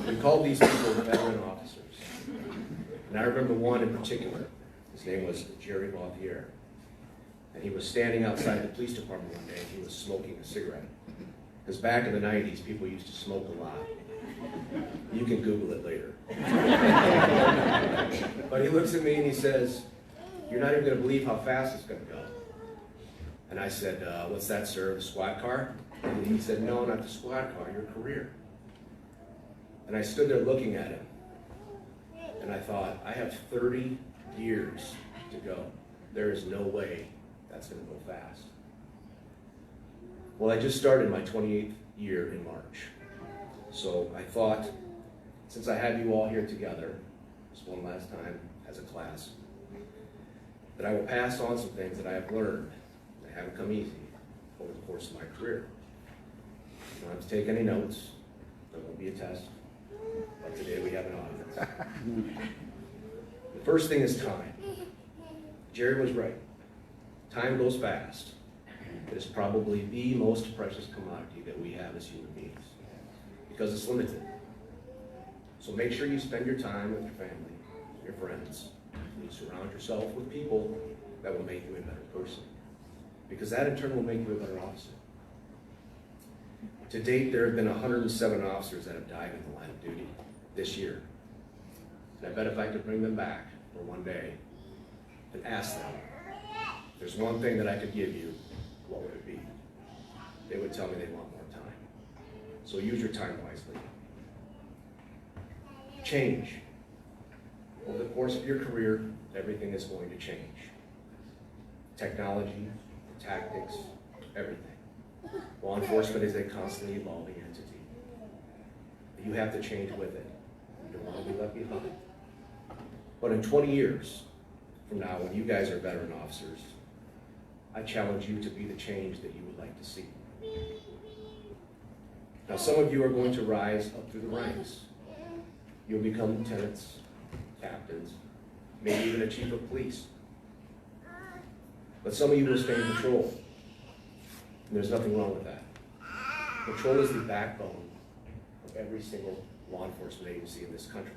We called these people veteran officers. And I remember one in particular. His name was Jerry Lothier. And he was standing outside the police department one day and he was smoking a cigarette. Because back in the 90s, people used to smoke a lot. You can Google it later. But he looks at me and he says, "You're not even going to believe how fast it's going to go." And I said, "What's that, sir, the squad car?" And he said, "No, not the squad car, your career." And I stood there looking at him. And I thought, I have 30 years to go. There is no way that's going to go fast. Well, I just started my 28th year in March. So I thought, since I have you all here together, this one last time as a class, that I will pass on some things that I have learned that haven't come easy over the course of my career. You don't have to take any notes. There won't be a test. But today we have an audience. The first thing is time. Jerry was right. Time goes fast. It is probably the most precious commodity that we have as human beings because it's limited. So make sure you spend your time with your family. your friends. You surround yourself with people that will make you a better person, because that in turn will make you a better officer. To date, there have been 107 officers that have died in the line of duty this year. And I bet if I could bring them back for one day and ask them, if there's one thing that I could give you, what would it be? They would tell me they want more time. So use your time wisely. Change. Over the course of your career, everything is going to change. Technology, tactics, everything. Law enforcement is a constantly evolving entity. You have to change with it. You don't want to be left behind. But in 20 years from now, when you guys are veteran officers, I challenge you to be the change that you would like to see. Now, some of you are going to rise up through the ranks. You'll become lieutenants, captains, maybe even a chief of police. But some of you will stay in patrol. And there's nothing wrong with that. Patrol is the backbone of every single law enforcement agency in this country.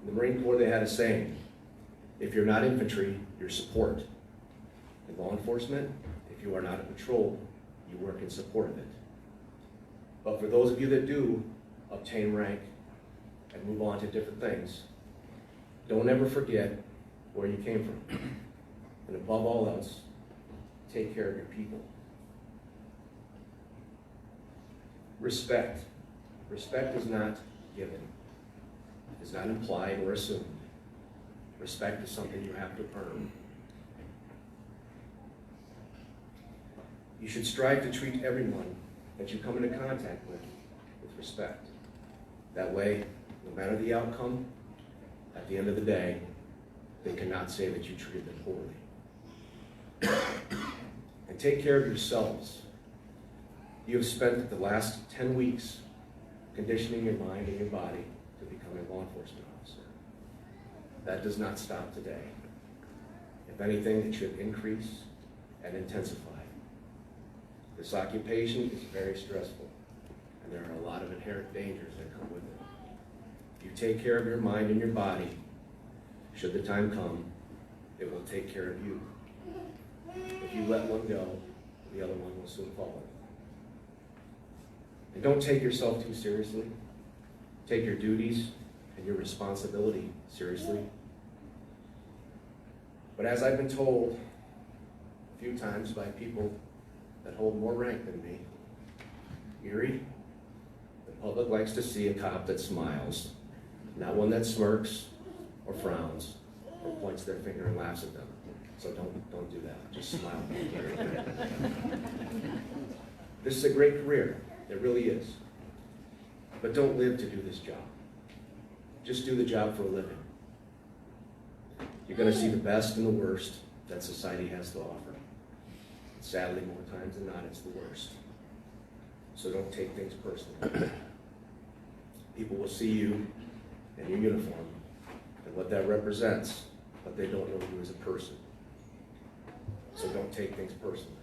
In the Marine Corps, they had a saying, if you're not infantry, you're support. In law enforcement, if you are not a patrol, you work in support of it. But for those of you that do obtain rank and move on to different things, don't ever forget where you came from. And above all else, take care of your people. Respect. Respect is not given. It is not implied or assumed. Respect is something you have to earn. You should strive to treat everyone that you come into contact with respect. That way, no matter the outcome, at the end of the day, they cannot say that you treated them poorly. And take care of yourselves. You have spent the last 10 weeks conditioning your mind and your body to become a law enforcement officer. That does not stop today. If anything, it should increase and intensify. This occupation is very stressful, and there are a lot of inherent dangers that come with it. If you take care of your mind and your body, should the time come, it will take care of you. If you let one go, the other one will soon follow. And don't take yourself too seriously. Take your duties and your responsibility seriously. But as I've been told a few times by people that hold more rank than me, Erie, the public likes to see a cop that smiles, not one that smirks or frowns or points their finger and laughs at them. So don't do that. Just smile. This is a great career. It really is. But don't live to do this job. Just do the job for a living. You're going to see the best and the worst that society has to offer. Sadly, more times than not, it's the worst. So don't take things personally. People will see you in your uniform and what that represents, but they don't know you as a person. So don't take things personally.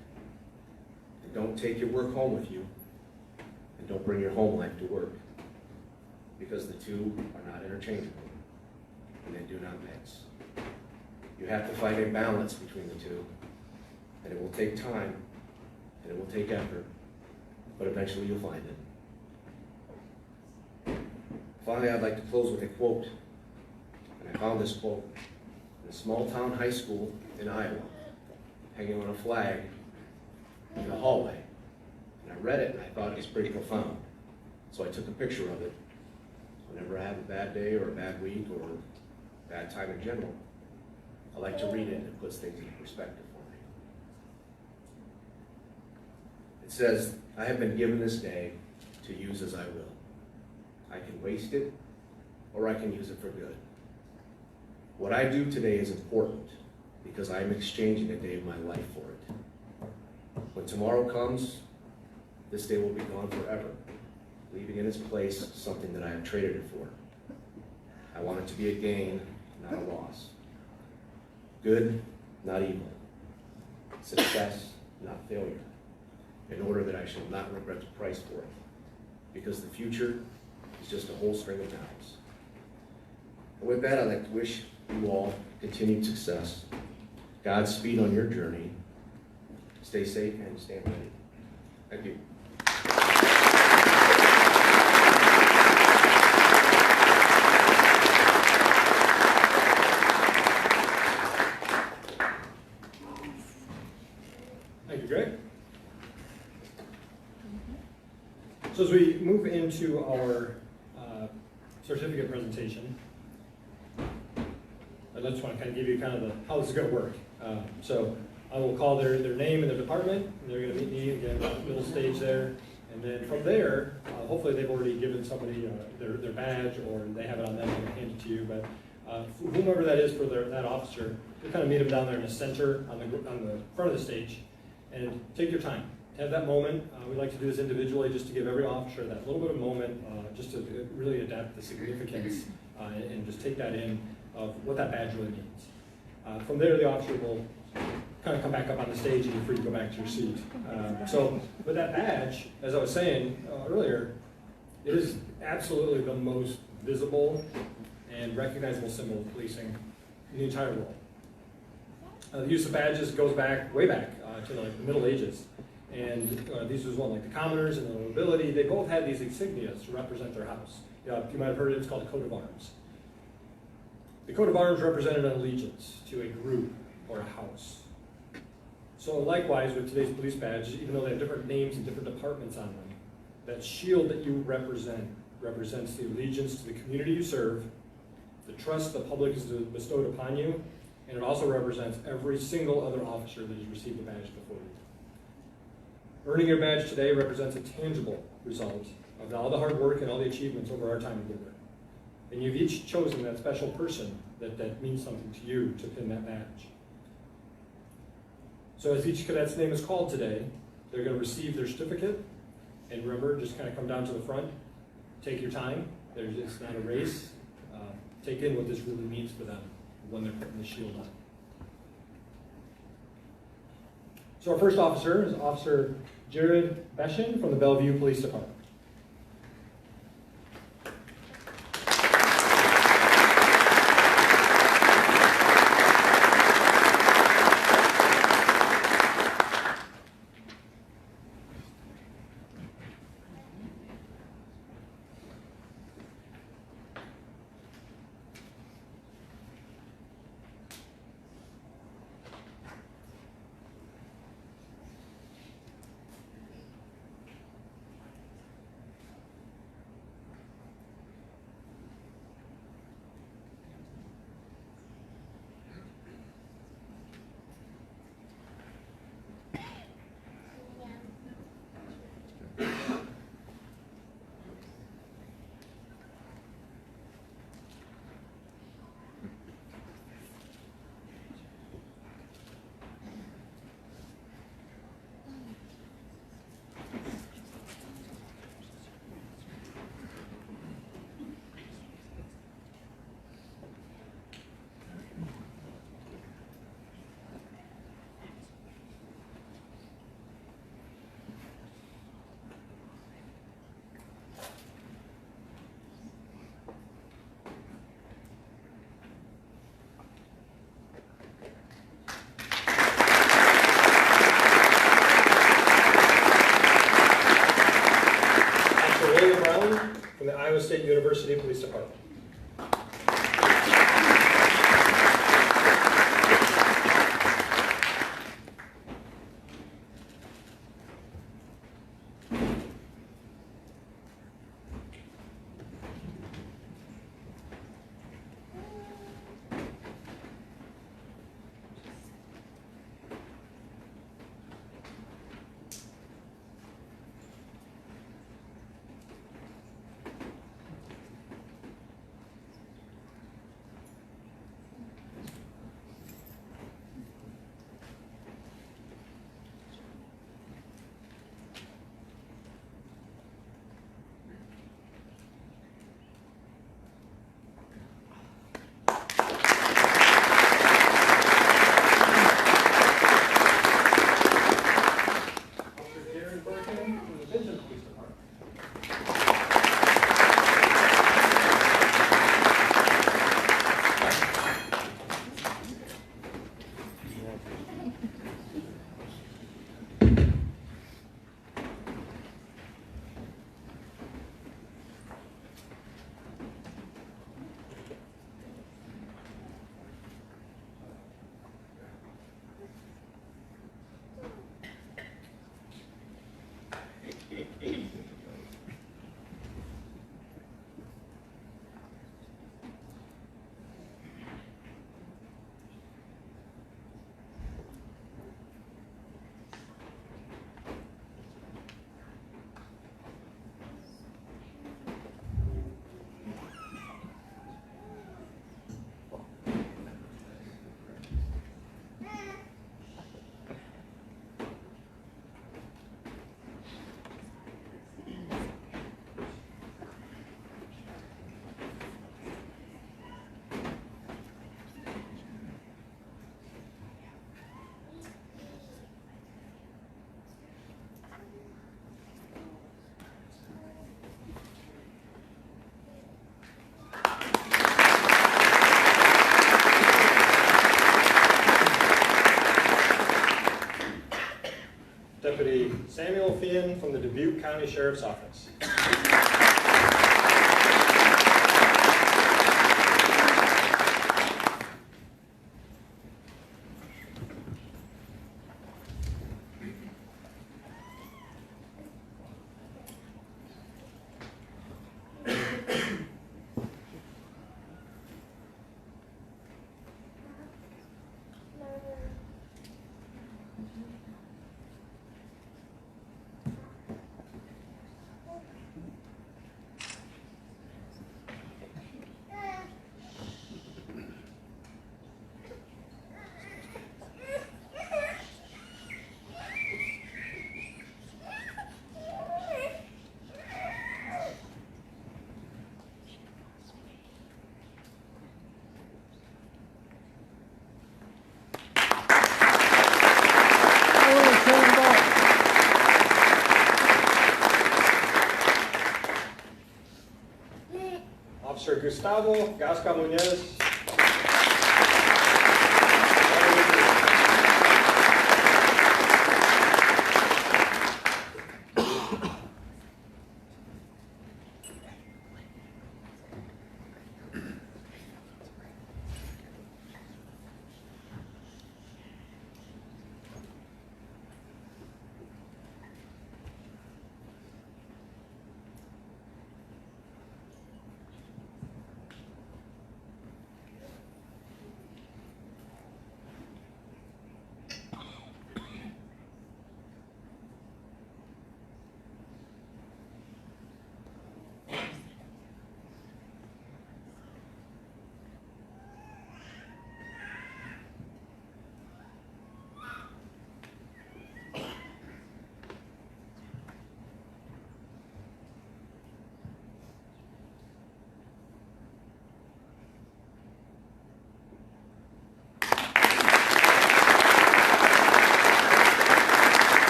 And don't take your work home with you, and don't bring your home life to work, because the two are not interchangeable, and they do not mix. You have to find a balance between the two, and it will take time, and it will take effort, but eventually you'll find it. Finally, I'd like to close with a quote, and I found this quote in a small town high school in Iowa, hanging on a flag in the hallway. And I read it and I thought it was pretty profound. So I took a picture of it. Whenever I have a bad day or a bad week or a bad time in general, I like to read it, and it puts things into perspective for me. It says, I have been given this day to use as I will. I can waste it, or I can use it for good. What I do today is important, because I am exchanging a day of my life for it. When tomorrow comes, this day will be gone forever, leaving in its place something that I have traded it for. I want it to be a gain, not a loss. Good, not evil. Success, not failure. In order that I shall not regret the price for it, because the future is just a whole string of nows. And with that, I'd like to wish you all continued success, Godspeed on your journey. Stay safe and stand ready. Thank you. Thank you, Greg. So as we move into our certificate presentation, I just want to kind of give you kind of how this is going to work. So I will call their name and their department, and they're going to meet me again at the middle stage there. And then from there, hopefully they've already given somebody their badge, or they have it on them and hand it to you. But whomever that is for that officer, you'll kind of meet them down there in the center on the front of the stage, and take your time. Have that moment. We like to do this individually just to give every officer that little bit of moment, just to really adapt the significance and just take that in of what that badge really means. From there, the officer will kind of come back up on the stage and you're free to go back to your seat. So with that badge, as I was saying earlier, it is absolutely the most visible and recognizable symbol of policing in the entire world. The use of badges goes back, way back to like the Middle Ages. And these was one, like the commoners and the nobility, they both had these insignias to represent their house. You might have heard it, it's called a coat of arms. The coat of arms represented an allegiance to a group or a house. So likewise with today's police badges, even though they have different names and different departments on them, that shield that you represents the allegiance to the community you serve, the trust the public has bestowed upon you, and it also represents every single other officer that has received a badge before you. Earning your badge today represents a tangible result of all the hard work and all the achievements over our time together. And you've each chosen that special person that means something to you to pin that badge. So as each cadet's name is called today, they're going to receive their certificate. And remember, just kind of come down to the front, take your time. It's not a race. Take in what this really means for them when they're putting the shield on. So our first officer is Officer Jared Beshin from the Bellevue Police Department. Deputy Samuel Finn from the Dubuque County Sheriff's Office. Officer Gustavo Gasca Muñez.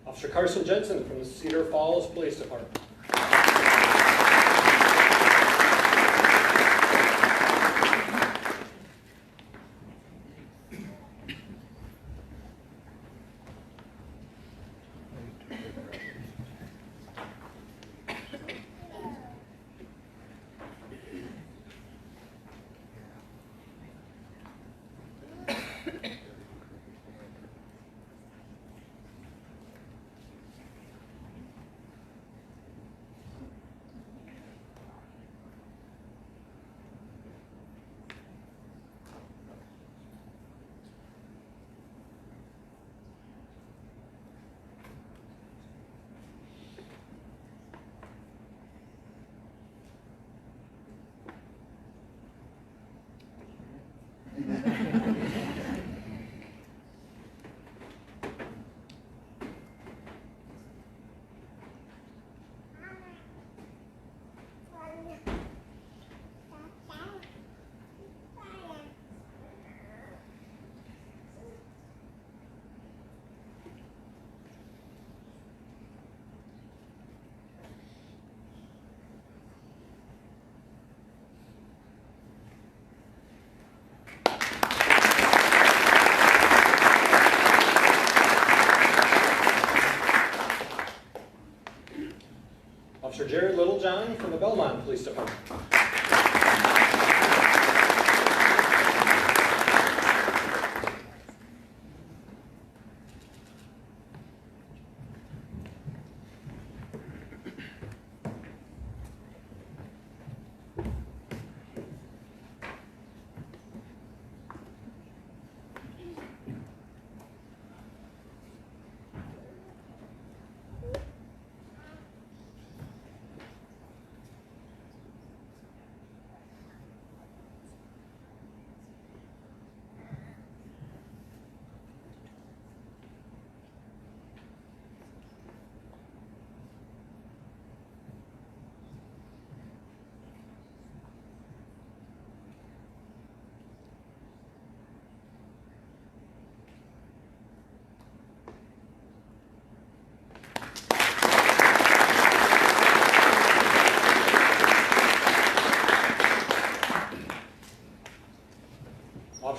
Officer Carson Jensen from the Cedar Falls Police Department. Officer Jared Littlejohn from the Belmont Police Department.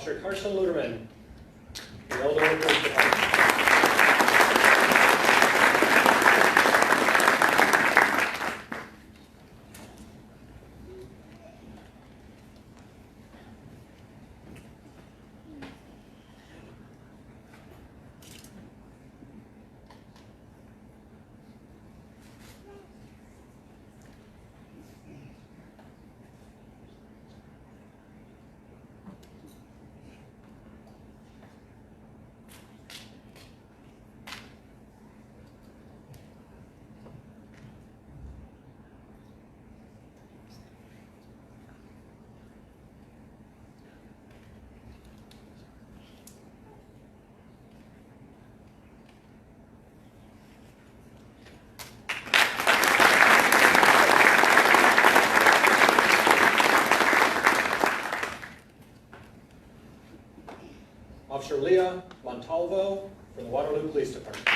Officer Carson Luderman, the Eldora Police Department. Officer Leah Montalvo from the Waterloo Police Department.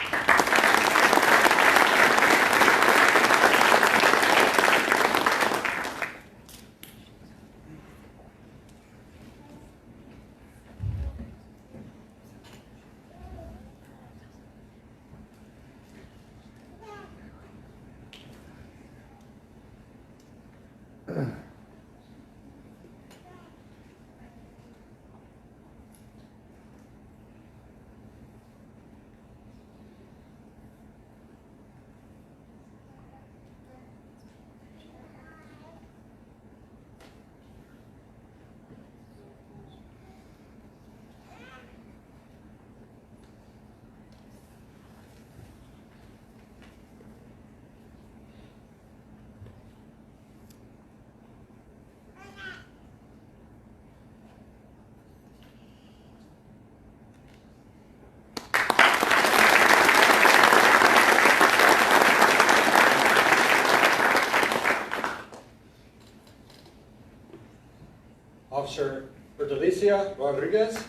Officer Bertalicia Rodriguez.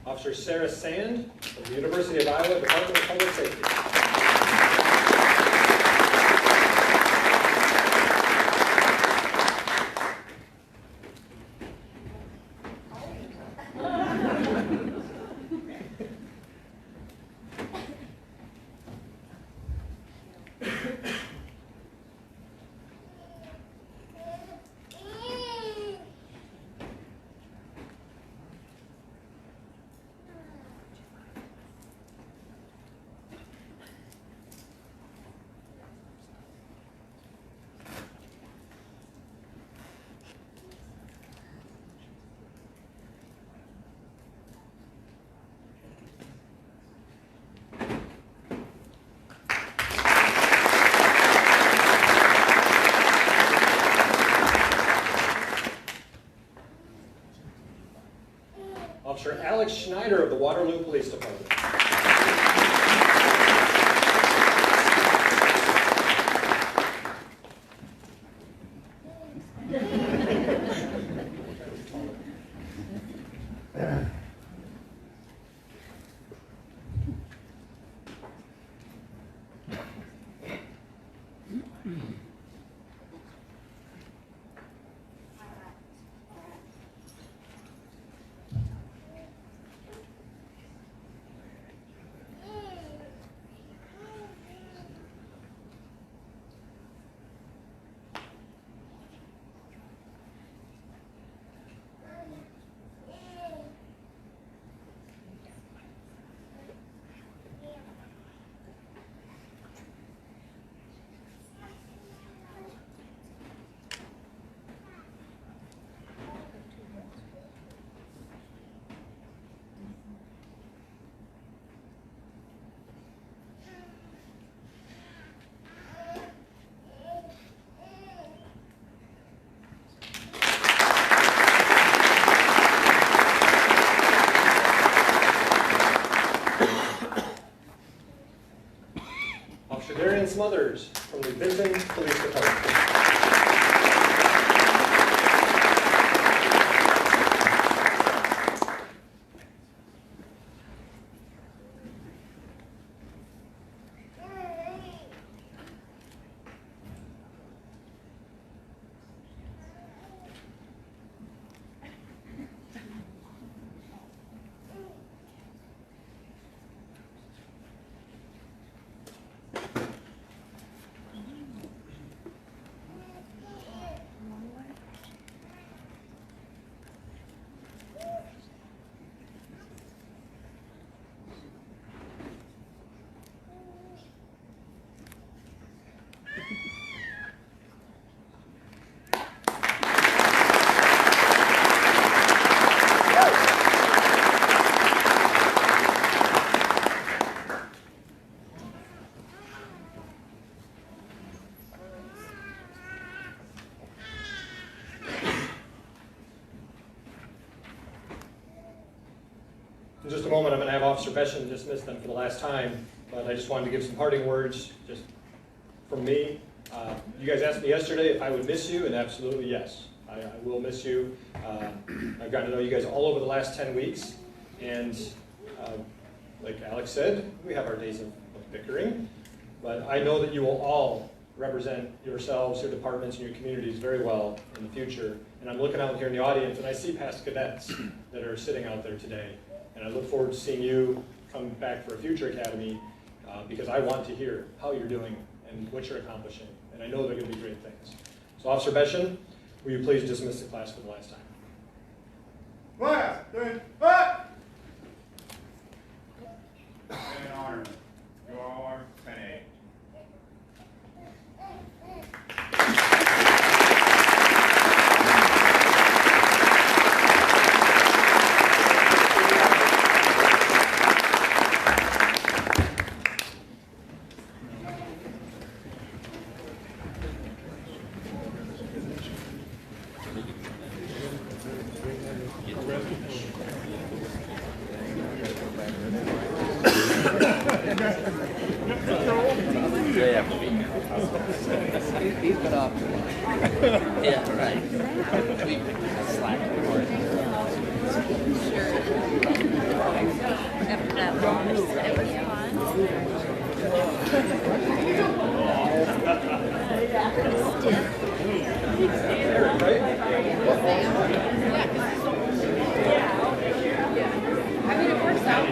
Officer Sarah Sand from the University of Iowa Department of Public Safety. Officer Alex Schneider of the Waterloo Police Department. In just a moment, I'm going to have Officer Beschen dismiss them for the last time, but I just wanted to give some parting words just from me. You guys asked me yesterday if I would miss you, and absolutely yes. I will miss you. I've gotten to know you guys all over the last 10 weeks, and like Alex said, we have our days of bickering, but I know that you will all represent yourselves, your departments, and your communities very well in the future. And I'm looking out here in the audience, and I see past cadets that are sitting out there today. And I look forward to seeing you come back for a future academy because I want to hear how you're doing and what you're accomplishing. And I know they're going to be great things. So Officer Beschen, will you please dismiss the class for the last time? Class, up! In honor, your penny. He's been off. Yeah, right. Slack. After that long, it was I mean, it works out.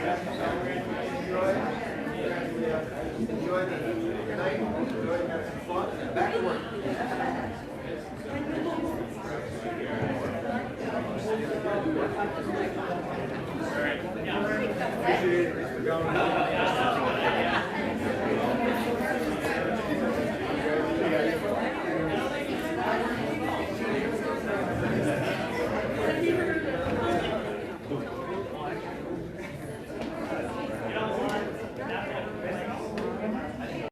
Enjoy the night. Enjoy having some fun. Back to work. Appreciate it. Thanks for going.